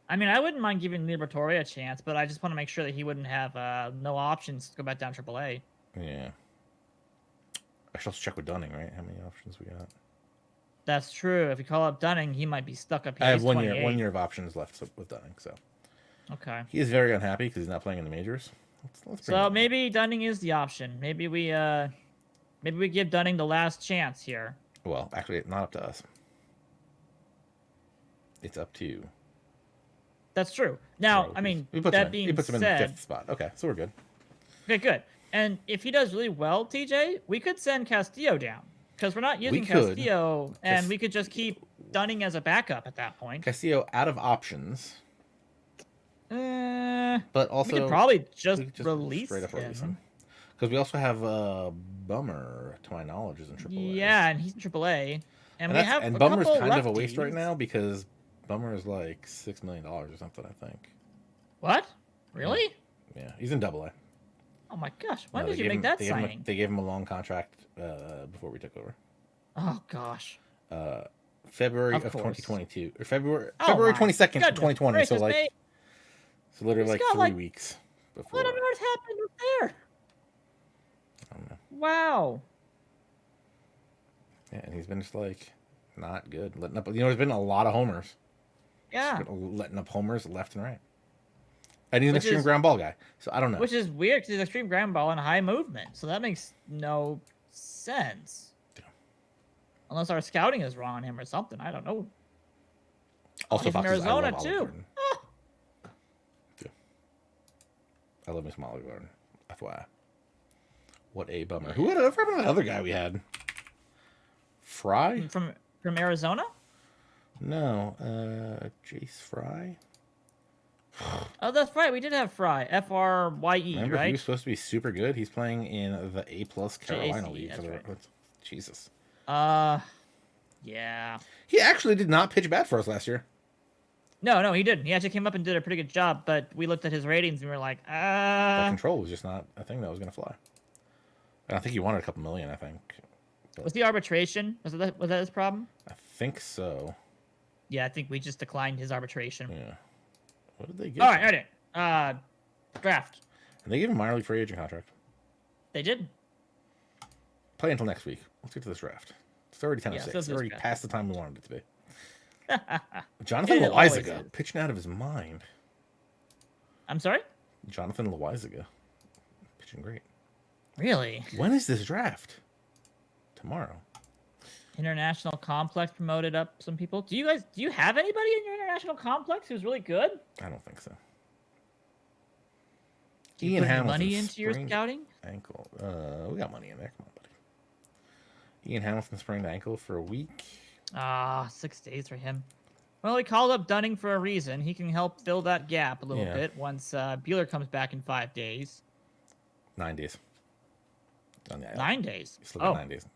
I mean, I wouldn't mind giving Liberatore a chance, but I just want to make sure that he wouldn't have no options to go back down AAA. Yeah. I should also check with Dunning, right? How many options we got? That's true. If we call up Dunning, he might be stuck up here. I have He's 1 28. year. 1 year of options left with Dunning, so. Okay. He is very unhappy because he's not playing in the majors. Let's bring So him maybe Dunning is the option. Maybe we give Dunning the last chance here. Well, actually, not up to us. It's up to you. That's true. Now, So I mean, he puts that him being he puts him in said, the 5th spot. Okay, so we're good. okay, good. And if he does really well, TJ, we could send Castillo down because we're not using could. Castillo, and we could just keep Dunning as a backup at that point. Castillo out of options, but also we could probably just, we could release straight up release him. him. Because we also have Bummer, to my knowledge, is in AAA. Yeah, and he's in AAA, and we have a Bummer's couple kind of a waste right lefties. now because Bummer is like $6 million or something, I think. What? Really? Yeah, he's in AA. Oh my gosh! When No, did you make that they signing? They gave him a long contract before we took over. Oh gosh. February Of of course. 2022 or February Oh February my 22nd, goodness 2020. gracious, So like, mate. so literally He's like got, 3 like, weeks before. What on earth happened up there? I don't know. Wow. Yeah, and he's been just like not good, letting up. You know, there's been a lot of homers. Yeah. Letting up homers left and right. And he's an Which extreme is- ground ball guy, so I don't know. Which is weird because he's extreme ground ball and high movement, so that makes no sense. Yeah. Unless our scouting is wrong on him or something. I don't know. Also, he's from Foxes, I Arizona, love too. Olive Garden. Yeah. I love me some Olive Garden. FYI. What a bummer. Who had the other guy we had? Fry? From Arizona? No, Jace Fry. Oh, that's right. We did have Fry. Frye, Remember, right? he was supposed to be super good. He's playing in the A+ Carolina JAC, League. that's right. Jesus. Yeah. He actually did not pitch bad for us last year. No, he didn't. He actually came up and did a pretty good job, but we looked at his ratings and we were like, That control was just not a thing that was going to fly. And I think he wanted a couple million, I think. Was the arbitration? Was that his problem? I think so. Yeah, I think we just declined his arbitration. Yeah. What did they give All him? right. Draft. And they gave him a minor league free agent contract. They did. Play until next week. Let's get to this draft. It's already 10 Yeah, of 6. so It's already this past the time we wanted it to be. It Jonathan always Loizaga is. pitching out of his mind. I'm sorry? Jonathan Loizaga pitching great. Really? When is this draft? Tomorrow. International complex promoted up some people. Do you have anybody in your international complex who's really good? I don't think so. Do you Ian put any Hamilton money into your sprained scouting? ankle. We got money in there. Come on, buddy. Ian Hamilton sprained ankle for a week. 6 days for him. Well, he called up Dunning for a reason. He can help fill that gap a little Yeah. bit once Bueller comes back in 5 days. 9 days. On the IL. 9 days. Still got 9 days.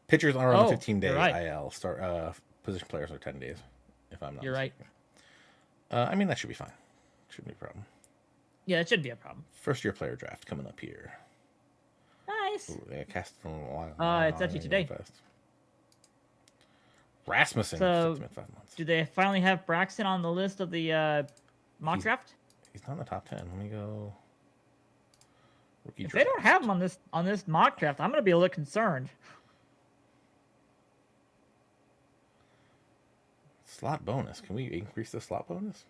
Pitchers are on the 15-day you're right. IL. Position players are 10 days, if I'm not You're right. mistaken. I mean, that should be fine. Shouldn't be a problem. Yeah, it should be a problem. First-year player draft coming up here. Nice. Ooh, they got cast from a while. It's actually today. Fast. Rasmussen, So, 6 minutes, 5 months. do they finally have Braxton on the list of the mock draft? He's not in the top 10. Let me go. Rookie If draft. they don't have him on this mock draft, I'm gonna be a little concerned. Slot bonus. Can we increase the slot bonus?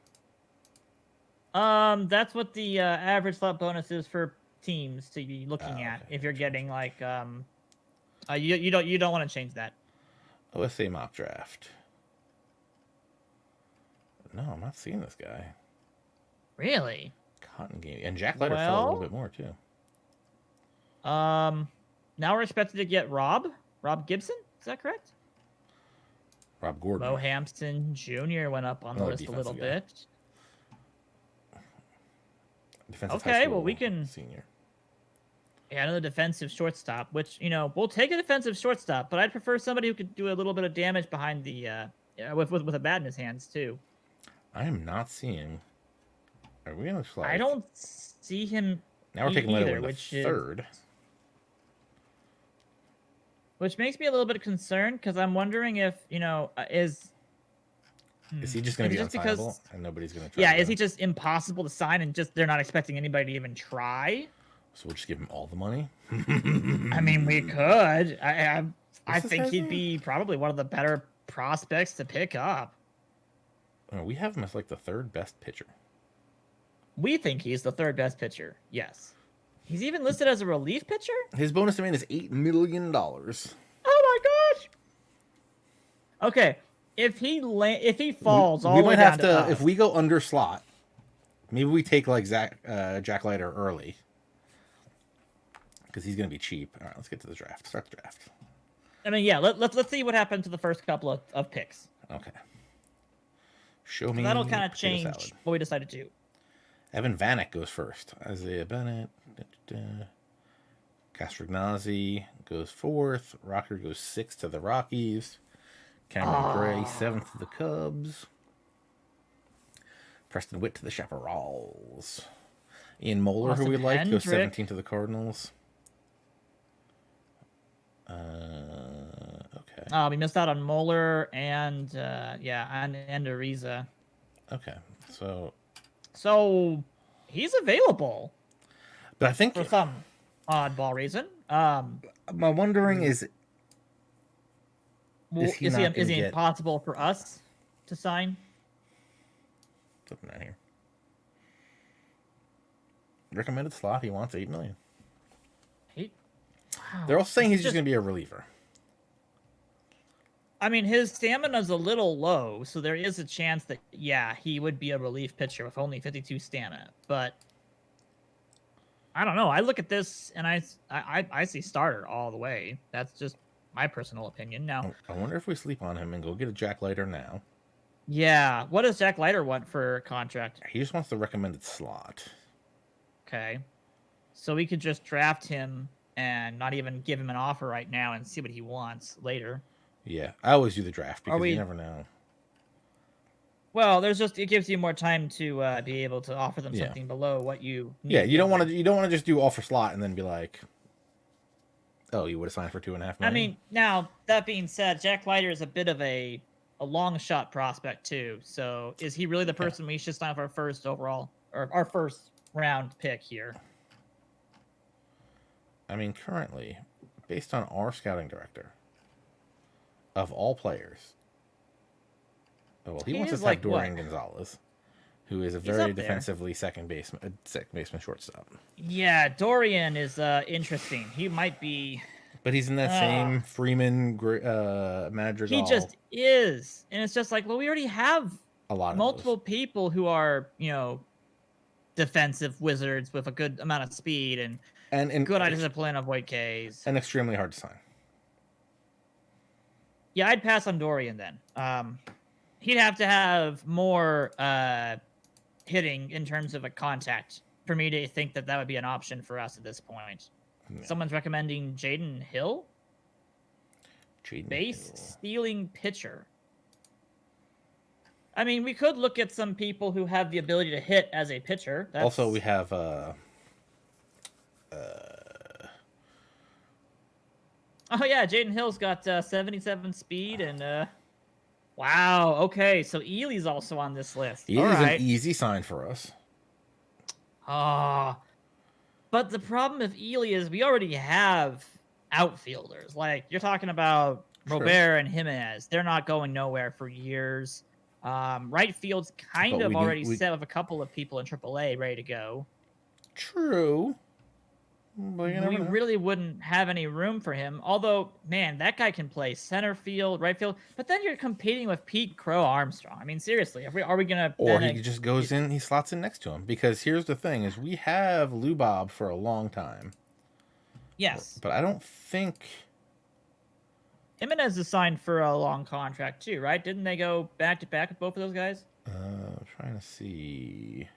That's what the average slot bonus is for teams to be looking at. Okay. If you're getting like you don't want to change that. OSA mock draft. No, I'm not seeing this guy. Really? Cotton game and Jack Leiter fell a little bit more too. Now we're expected to get Rob Gibson. Is that correct? Rob Gordon. Mo Hampton Jr. went up on the list a little bit. Defensive okay, well we can. Senior. Yeah, another defensive shortstop, which we'll take a defensive shortstop, but I'd prefer somebody who could do a little bit of damage behind the with a bat in his hands too. I am not seeing. Are we gonna slide? I don't see him. Now we're taking Leiter which third. Which makes me a little bit concerned because I'm wondering if is he just going to be unsignable and nobody's going to try? Yeah, is he just impossible to sign and just they're not expecting anybody to even try? So we'll just give him all the money. I mean, we could. I think he'd be probably one of the better prospects to pick up. We have him as like the third best pitcher. We think he's the third best pitcher. Yes. He's even listed as a relief pitcher? His bonus demand is $8 million. Oh my gosh. Okay. If he falls all the way down to us, if we go under slot, maybe we take like Jack Leiter early. Because he's going to be cheap. All right, let's get to the draft. Start the draft. I mean, yeah, let's see what happened to the first couple of picks. Okay. Show me. That'll kind of change what we decide to do. Evan Vanek goes first. Isaiah Bennett. Castrignazzi goes fourth. Rocker goes sixth to the Rockies. Cameron Gray, seventh to the Cubs. Preston Witt to the Chaparrals. Ian Moeller, who we like, goes 17 to the Cardinals. Okay. We missed out on Moeller and Ariza. Okay, so he's available. But I think for some oddball reason. My wondering is he impossible for us to sign? Looking at here. Recommended slot, he wants $8 million. Wow. They're also saying he's just going to be a reliever. I mean, his stamina's a little low, so there is a chance that, he would be a relief pitcher with only 52 stamina. But I don't know. I look at this and I see starter all the way. That's just my personal opinion. Now, I wonder if we sleep on him and go get a Jack Leiter now. Yeah. What does Jack Leiter want for a contract? He just wants the recommended slot. Okay. So we could just draft him and not even give him an offer right now and see what he wants later. Yeah, I always do the draft because you never know. Well, it gives you more time to be able to offer them something below what you need. Yeah, you don't want to just do offer slot and then be like, oh, you would have signed for $2.5 million. I mean, now that being said, Jack Leiter is a bit of a long shot prospect too. So is he really the person we should sign for our first overall or our first round pick here? I mean, currently, based on our scouting director, of all players, he wants to have Dorian Gonzalez, who is a very defensively second baseman shortstop. Yeah, Dorian is interesting. He might be, but he's in that same Freeman Madrigal. He just is, and it's just like, well, we already have a lot of multiple people who are defensive wizards with a good amount of speed and good discipline of weight Ks. And extremely hard to sign. Yeah, I'd pass on Dorian then. He'd have to have more hitting in terms of a contact for me to think that would be an option for us at this point. Yeah. Someone's recommending Jaden Hill? Stealing pitcher. I mean, we could look at some people who have the ability to hit as a pitcher. Also, we have oh yeah, Jaden Hill's got 77 speed and Wow. Okay, so Ely's also on this list. All He's an right. easy sign for us. Ah, but the problem with Ely is we already have outfielders. Like you're talking about True. Robert and Jimenez. They're not going nowhere for years. Right field's kind But of we need already we set with a couple of people in AAA ready to go. true. But you never We know. really wouldn't have any room for him. Although, man, that guy can play center field, right field. But then you're competing with Pete Crow Armstrong. I mean, seriously, are we gonna Or then? he just goes in, he slots in next to him. Because here's the thing: is we have Lubob for a long time, Yes, but I don't think. Jimenez is signed for a long contract too, right? Didn't they go back to back with both of those guys? Trying to see.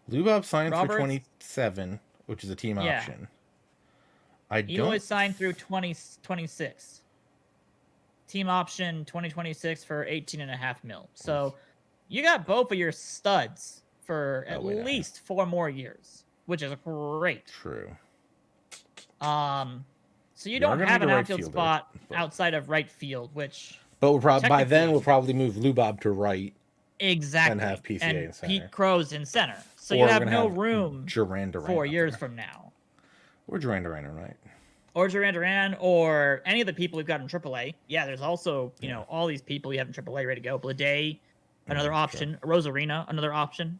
Lubob signed through Roberts, 27, which is a team yeah. option. I Eloy don't. signed through 2026. Team option 2026 for 18.5 mil. So you got both of your studs for at least 4 more years, which is great. True. So you don't have an outfield spot but... outside of right field, which. But by then we'll probably move Lubob to right. Exactly. And have PCA in center. Pete Crow's in center. So you have no room Duran 4 years from now. Or Duran, right? Or Duran, or any of the people we've got in AAA. Yeah, there's also, you know, all these people we have in AAA ready to go. Blade, another option. Sure. Rosarina, another option.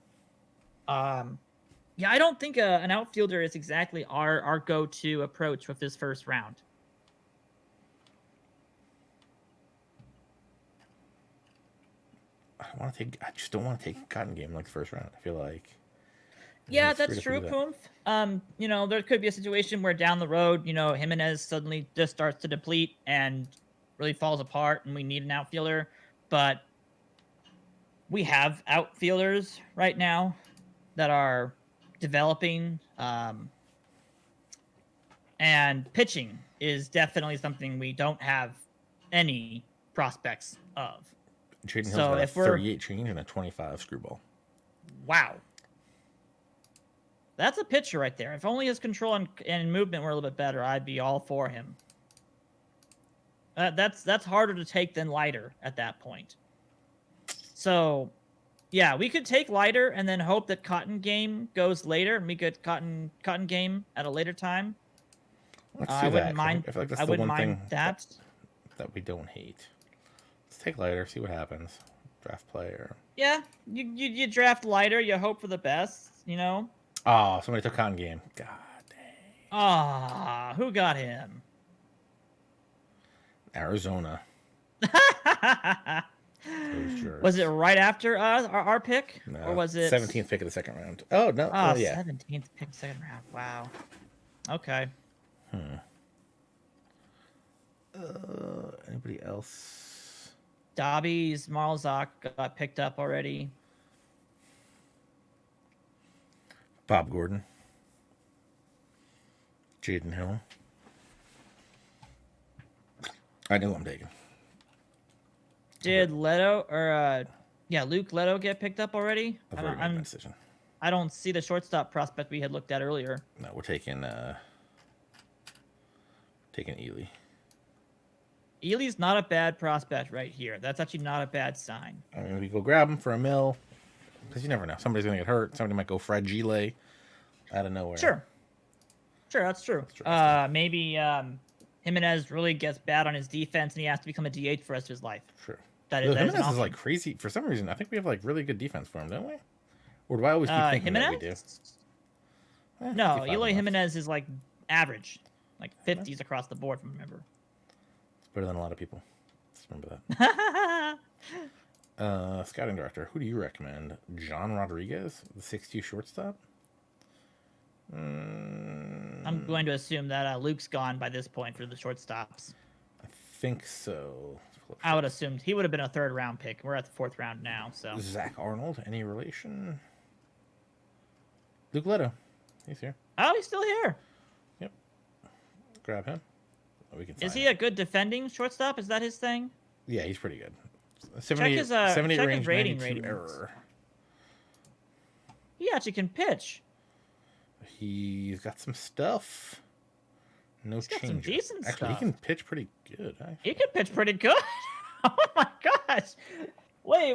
Yeah, I don't think an outfielder is exactly our go-to approach with this first round. I just don't want to take Cotton Game like the first round. I feel like. Yeah, that's true, Poomph. You know, there could be a situation where down the road, you know, Jimenez suddenly just starts to deplete and really falls apart, and we need an outfielder. But we have outfielders right now that are developing, and pitching is definitely something we don't have any prospects of. Jaden Hill's got a 38 change and a 25 screwball. Wow. That's a pitcher right there. If only his control and movement were a little bit better, I'd be all for him. That's harder to take than Leiter at that point. So, yeah, we could take Leiter and then hope that Cotton Game goes later, and we get Cotton Game at a later time. I wouldn't mind. I feel like that's I the wouldn't one mind thing that we don't hate. Let's take Leiter, see what happens. Draft player. Yeah, you draft Leiter, you hope for the best, you know. Oh, somebody took Cotton Game. God dang. Ah, who got him? Arizona. Was it right after our pick? No, or was it 17th pick of the second round? Oh, no. Oh, yeah. 17th pick, second round. Wow. Okay. Anybody else? Dobby's Marlzak got picked up already. Bob Gordon. Jaden Hill. I know who I'm taking. Did Leto Luke Leto get picked up already? I've already made my decision. I don't see the shortstop prospect we had looked at earlier. No, we're taking Ely. Ely's not a bad prospect right here. That's actually not a bad sign. I mean, we go grab him for a mil, because you never know. Somebody's going to get hurt. Somebody might go fragile out of nowhere. Sure, that's true. Maybe Jimenez really gets bad on his defense, and he has to become a DH for the rest of his life. Sure. Jimenez is like crazy. For some reason, I think we have like really good defense for him, don't we? Or do I always keep thinking Jimenez? That we do? No, Eloy Jimenez is like average, like 50s across the board, from remember. It's better than a lot of people. Let's remember that. Scouting director, who do you recommend? John Rodriguez, the 6'2" shortstop? I'm going to assume that Luke's gone by this point for the shortstops. I think so. I would assume he would have been a third round pick. We're at the fourth round now, so. Zach Arnold, any relation? Luke Leto, he's here. Oh, he's still here. Yep. Grab him. We can. Is he a good defending shortstop? Is that his thing? Yeah, he's pretty good. 78 range, rating 92 error. He actually can pitch. He's got some stuff. No change. Decent Actually, stuff. he can pitch pretty good. He can pitch pretty good. Oh my gosh! Wait.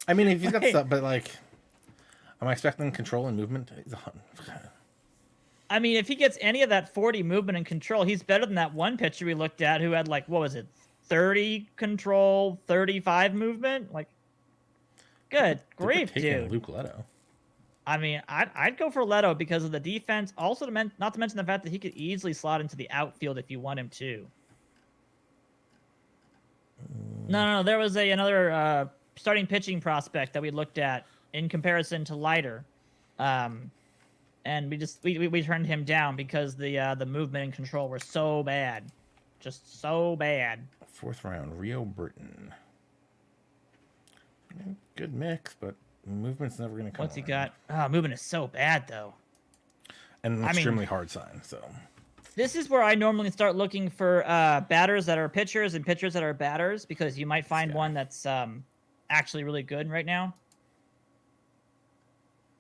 I mean, if he's got stuff, but like, am I expecting control and movement? I mean, if he gets any of that 40 movement and control, he's better than that one pitcher we looked at who had like, what was it, 30 control, 35 movement? Like, good grief, dude. Luke Leto. I mean, I'd go for Leto because of the defense. Also, not to mention the fact that he could easily slot into the outfield if you want him to. No. There was another starting pitching prospect that we looked at in comparison to Leiter. And we turned him down because the movement and control were so bad, just so bad. 4th round, Rio Burton. Good mix, but movement's never gonna come. What's he got? Movement is so bad though, and an extremely hard sign. So this is where I normally start looking for batters that are pitchers and pitchers that are batters, because you might find one that's actually really good right now.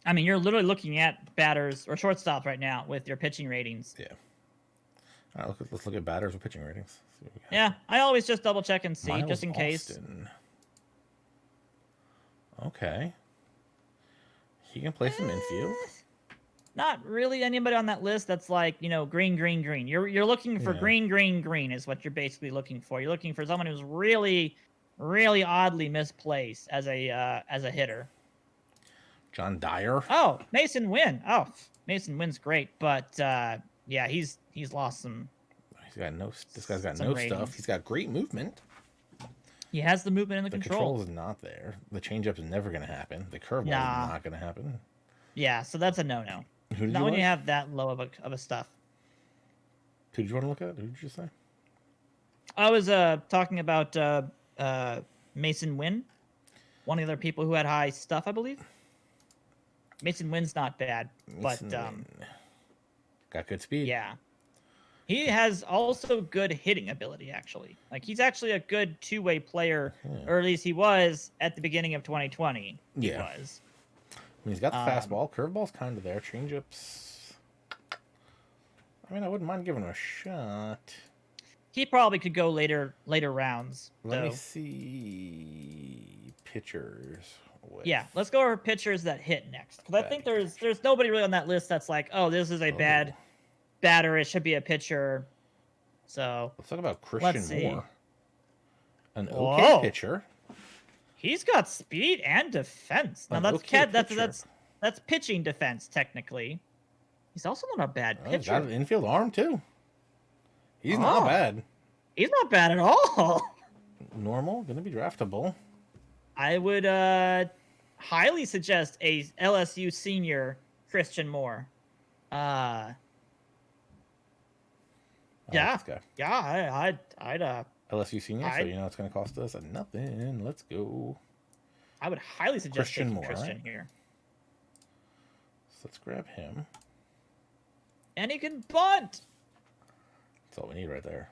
I mean, you're literally looking at batters or shortstops right now with your pitching ratings. Yeah. All right, let's look at batters with pitching ratings. Yeah, I always just double check and see, Miles just in case. Austin. Okay. He can play some infield. Not really anybody on that list that's like, green. You're looking for green is what you're basically looking for. You're looking for someone who's really, really oddly misplaced as a hitter. John Dyer. Oh, Mason Wynn. Oh, Mason Wynn's great, but yeah, he's lost some. This guy's got no ratings. Stuff. He's got great movement. He has the movement and the control. The control is not there. The changeup is never going to happen. The curveball is not going to happen. Yeah, so that's a no-no. Not when you have that low of a stuff. Who did you want to look at? Who did you say? I was talking about Mason Wynn, one of the other people who had high stuff, I believe. Mason Wynn's not bad, but got good speed. Yeah. He has also good hitting ability, actually. Like, he's actually a good two-way player, or at least he was at the beginning of 2020. Yeah. He was. I mean, he's got the fastball. Curveball's kind of there. Changeups. I mean, I wouldn't mind giving him a shot. He probably could go later rounds. Let me see pitchers. Yeah, let's go over pitchers that hit next. Because I think there's nobody really on that list that's like, oh, this is a bad batter. It should be a pitcher. So let's talk about Christian Moore. An okay pitcher. He's got speed and defense. Now that's pitching defense technically. He's also not a bad pitcher. He's got an infield arm too. He's not bad. He's not bad at all. Normal, gonna be draftable. I would highly suggest a LSU senior, Christian Moore. I'd LSU senior, so you know it's going to cost us nothing. Let's go. I would highly suggest Christian Moore, here. So let's grab him. And he can bunt. That's all we need right there.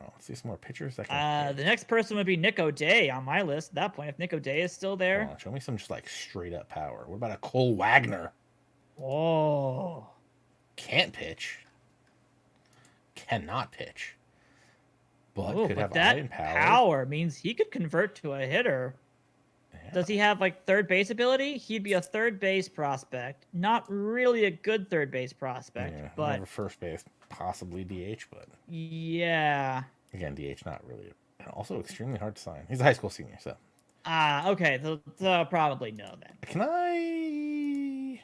Let's see some more pitchers. The next person would be Nick O'Day on my list at that point. If Nick O'Day is still there. Show me some just like straight up power. What about a Cole Wagner? Oh. Can't pitch. Cannot pitch. But could have eye and power. Power means he could convert to a hitter. Yeah. Does he have like third base ability? He'd be a third base prospect. Not really a good third base prospect, but never first base, possibly DH, but yeah. Again, DH not really. Also extremely hard to sign. He's a high school senior, so. Okay. So probably no then. Can I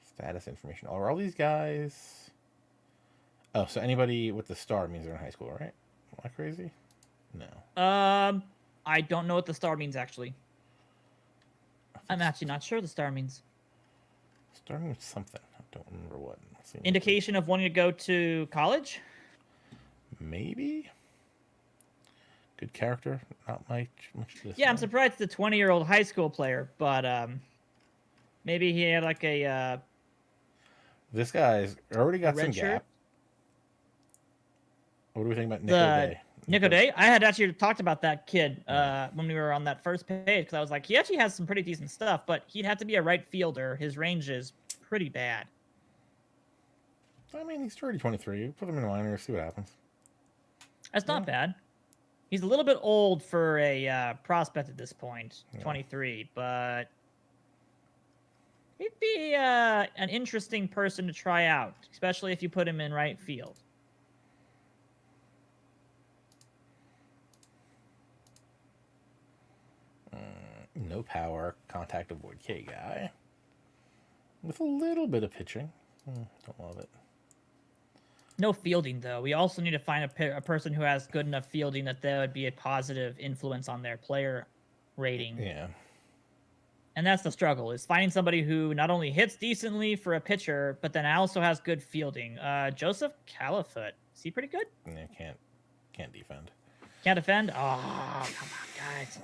status information? Are all these guys? Oh, so anybody with the star means they're in high school, right? Am I crazy? No. I don't know what the star means, actually. I'm actually not sure the star means. Star means something. I don't remember what. Indication of wanting to go to college? Maybe. Good character. Not much this. Yeah, I'm surprised it's a 20-year-old high school player, but maybe he had like a... This guy's already got some gap. What do we think about Nick O'Day? Nick O'Day? I had actually talked about that kid when we were on that first page, because I was like, he actually has some pretty decent stuff, but he'd have to be a right fielder. His range is pretty bad. I mean, he's already 23. Put him in the minors, see what happens. That's not Yeah. bad. He's a little bit old for a prospect at this point, Yeah. 23, but he'd be an interesting person to try out, especially if you put him in right field. No power, contact avoid K guy. With a little bit of pitching. Don't love it. No fielding, though. We also need to find a person who has good enough fielding that there would be a positive influence on their player rating. Yeah. And that's the struggle, is finding somebody who not only hits decently for a pitcher, but then also has good fielding. Joseph Califoot. Is he pretty good? Yeah, can't defend. Can't defend? Oh, come on, guys.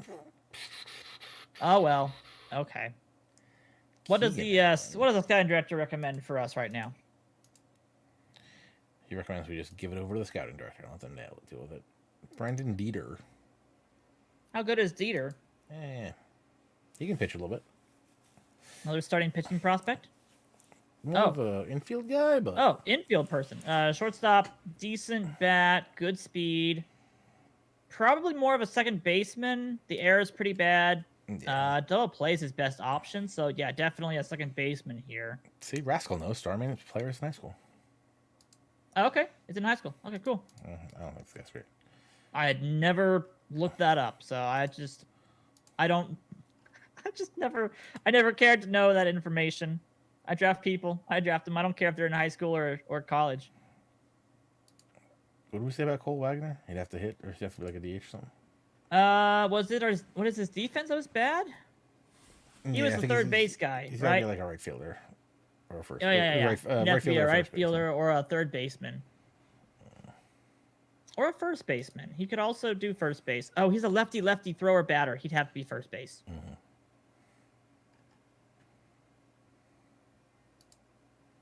Oh, well. Okay. What does the scouting director recommend for us right now? He recommends we just give it over to the scouting director and let them deal with it. Brandon Dieter. How good is Dieter? He can pitch a little bit. Another starting pitching prospect? More of an infield guy, but... Oh, infield person. Shortstop, decent bat, good speed. Probably more of a second baseman. The air is pretty bad. Yeah. Double play is his best option, so yeah, definitely a second baseman here. See, Rascal knows starting players in high school. Oh, okay, it's in high school. Okay, cool. I don't think that's great. I had never looked that up, so I never cared to know that information. I draft people. I draft them. I don't care if they're in high school or college. What did we say about Cole Wagner? He'd have to hit, or he'd have to be like a DH or something? What is his defense that was bad? He was the third base guy, he's right? He's like a right fielder or a first. Oh, yeah. Right fielder, a right fielder or a third baseman. Or a first baseman. He could also do first base. Oh, he's a lefty thrower batter. He'd have to be first base. Mm-hmm.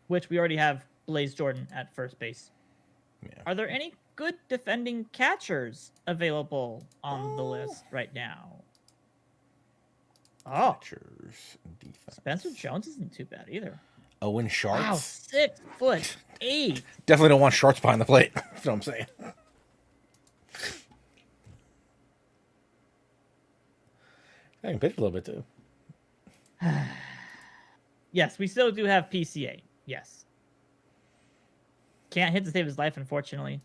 Which we already have Blaze Jordan at first base. Yeah. Are there any good defending catchers available on the list right now? Oh. Catchers, defense. Spencer Jones isn't too bad either. Owen Sharps. Wow, 6'8". Definitely don't want Sharps behind the plate. That's what I'm saying. I can pitch a little bit too. Yes, we still do have PCA. Yes. Can't hit to save his life, unfortunately.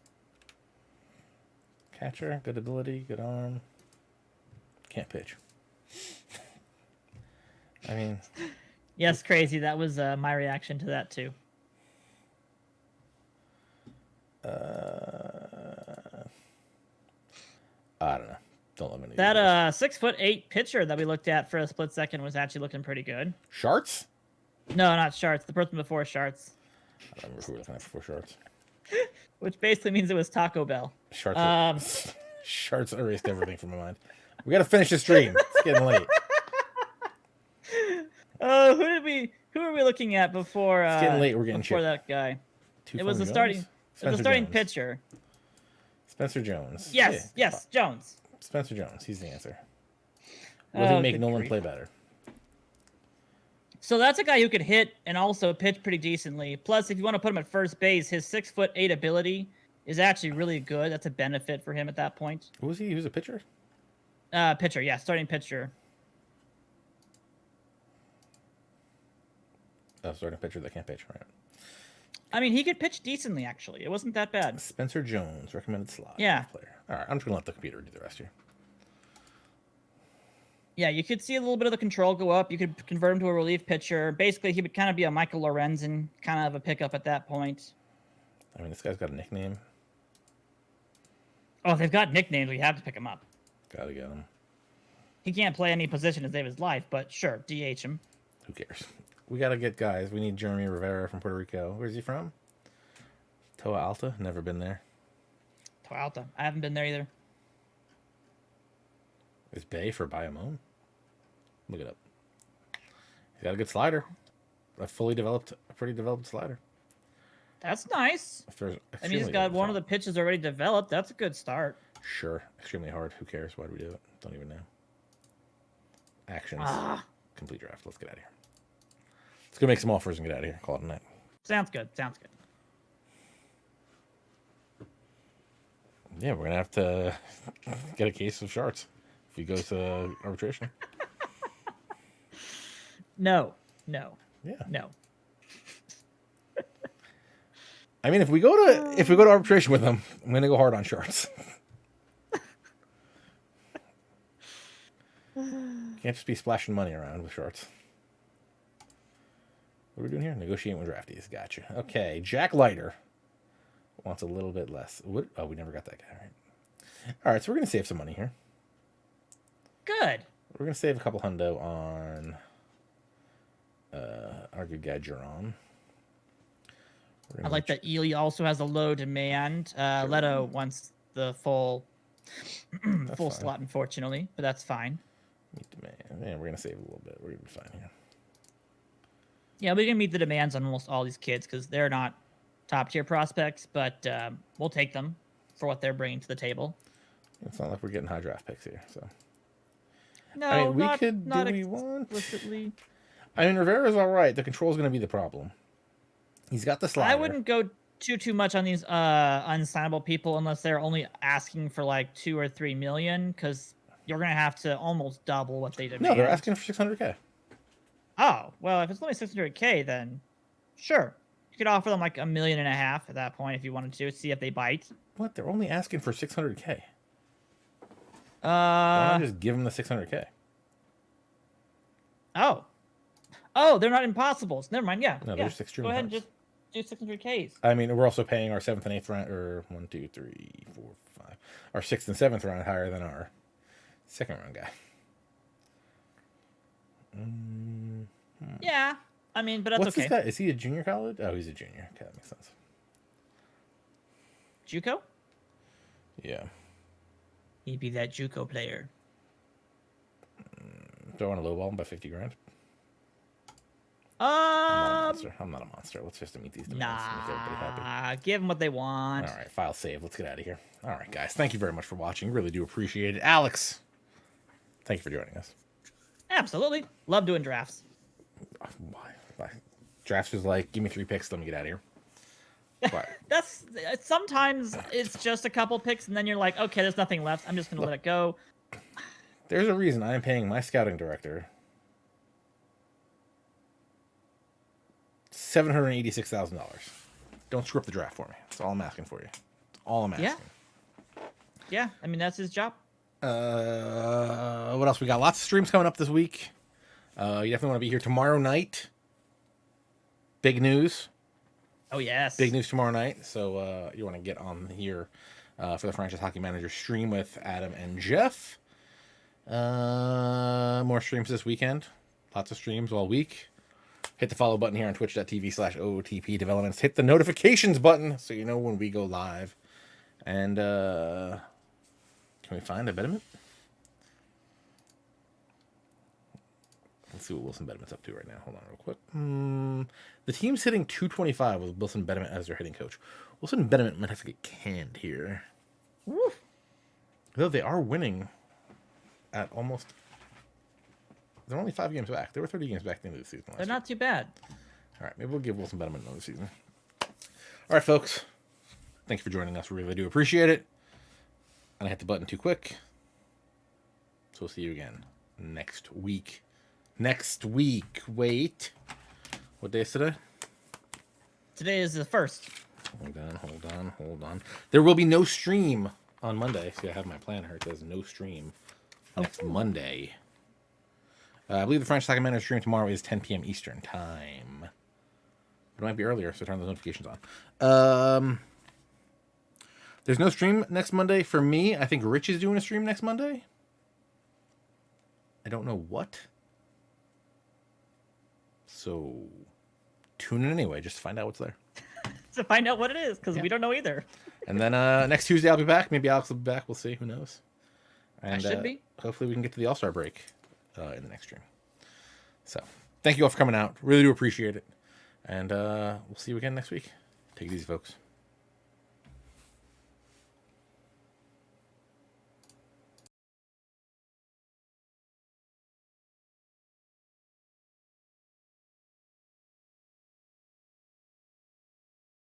Catcher, good ability, good arm. Can't pitch. I mean... Yes, crazy. That was my reaction to that, too. I don't know. Don't let me know. That 6'8" pitcher that we looked at for a split second was actually looking pretty good. Sharts? No, not Sharts. The person before Sharts. I don't remember who we were looking at before Sharts. Which basically means it was Taco Bell. Sharts. Sharts erased everything from my mind. We got to finish the stream. It's getting late. Oh, who were we looking at before? It's getting late. We're getting before that guy. It was the starting pitcher. Spencer Jones. Yes, yeah. Yes, Jones. Spencer Jones. He's the answer. Will he make Nolan play better? So that's a guy who could hit and also pitch pretty decently. Plus, if you want to put him at first base, his 6'8" ability is actually really good. That's a benefit for him at that point. Who was he? He was a pitcher? Pitcher, yeah, starting pitcher. Oh, starting pitcher that can't pitch, right? I mean, he could pitch decently, actually. It wasn't that bad. Spencer Jones, recommended slot. Yeah. Player. All right, I'm just going to let the computer do the rest here. Yeah, you could see a little bit of the control go up. You could convert him to a relief pitcher. Basically, he would kind of be a Michael Lorenzen kind of a pickup at that point. I mean, this guy's got a nickname. Oh, they've got nicknames. We have to pick him up. Gotta get him. He can't play any position to save his life, but sure, DH him. Who cares? We gotta get guys. We need Jeremy Rivera from Puerto Rico. Where's he from? Toa Alta? Never been there. Toa Alta. I haven't been there either. Is Bay for Bayamon? Look it up. He's got a good slider. A pretty developed slider. That's nice. I mean, he's got one of the pitches already developed. That's a good start. Sure. Extremely hard. Who cares? Why do we do it? Don't even know. Actions. Complete draft. Let's get out of here. Let's go make some offers and get out of here. Call it a night. Sounds good. Sounds good. Yeah, we're gonna have to get a case of sharks if he goes to arbitration. No. Yeah. No. I mean, if we go to arbitration with him, I'm gonna go hard on sharks. Can't just be splashing money around with sharks. What are we doing here? Negotiating with draftees. Gotcha. Okay, Jack Leiter wants a little bit less. What? Oh, we never got that guy. All right, so we're gonna save some money here. Good. We're gonna save a couple hundo on our good guy Jerron. I like that Ely also has a low demand. Leto wants the full slot, unfortunately, but that's fine. Meet demand. Yeah, we're gonna save a little bit. We're gonna be fine here. Yeah, we can meet the demands on almost all these kids because they're not top tier prospects, but we'll take them for what they're bringing to the table. It's not like we're getting high draft picks here, so. No, I mean, we not, could not do what we want. explicitly. I mean, Rivera's all right. The control's going to be the problem. He's got the slider. I wouldn't go too much on these unsignable people unless they're only asking for like 2 or 3 million, because you're going to have to almost double what they demand. No, they're asking for 600K. Oh, well, if it's only 600K, then sure. You could offer them like $1.5 million at that point if you wanted to, see if they bite. What? They're only asking for 600K. Why don't I just give them the 600K? Oh, they're not impossibles. Never mind. Yeah. No, they're just extremely Go ahead hard. and just do 600Ks. I mean, we're also paying our 7th and 8th round, or 1, 2, 3, 4, 5. Our 6th and 7th round higher than our 2nd round guy. Yeah. I mean, but that's What's okay. this guy? Is he a junior college? Oh, he's a junior. Okay, that makes sense. JUCO? Yeah. He'd be that JUCO player. Do I want to lowball him by 50 grand? I'm not a monster. Let's just meet these demands. Make everybody happy. Give them what they want. All right, file save. Let's get out of here. All right, guys. Thank you very much for watching. Really do appreciate it. Alex, thank you for joining us. Absolutely. Love doing drafts. Why? Drafts is like, give me 3 picks, let me get out of here. That's sometimes it's just a couple picks, and then you're like, okay, there's nothing left. I'm just gonna let it go. There's a reason I am paying my scouting director $786,000. Don't screw up the draft for me. That's all I'm asking for you. That's all I'm asking. Yeah, I mean that's his job. What else we got? Lots of streams coming up this week. You definitely want to be here tomorrow night. Big news. Oh yes. Big news tomorrow night. So you want to get on here for the Franchise Hockey Manager stream with Adam and Jeff. More streams this weekend. Lots of streams all week. Hit the follow button here on twitch.tv/OOTP developments. Hit the notifications button so you know when we go live. And can we find a betterment? Let's see what Wilson Bedement's up to right now. Hold on real quick. The team's hitting 225 with Wilson Bedement as their hitting coach. Wilson Bedement might have to get canned here. Woo. Though they are winning at almost... They're only 5 games back. They were 30 games back at the end of the season. They're not too bad. All right, maybe we'll give Wilson Bedement another season. All right, folks. Thank you for joining us. We really do appreciate it. And I hit the button too quick. So we'll see you again next week. Next week. Wait. What day is today? Today is the 1st. Hold on. There will be no stream on Monday. See, I have my planner. It says no stream next Monday. I believe the French Hockey Manager stream tomorrow is 10 p.m. Eastern time. It might be earlier, so turn those notifications on. There's no stream next Monday for me. I think Rich is doing a stream next Monday. I don't know what. So tune in anyway, just to find out what's there. To find out what it is, because we don't know either. And then next Tuesday I'll be back. Maybe Alex will be back. We'll see. Who knows? And I should be. Hopefully we can get to the All-Star break in the next stream. So thank you all for coming out. Really do appreciate it. And we'll see you again next week. Take it easy, folks.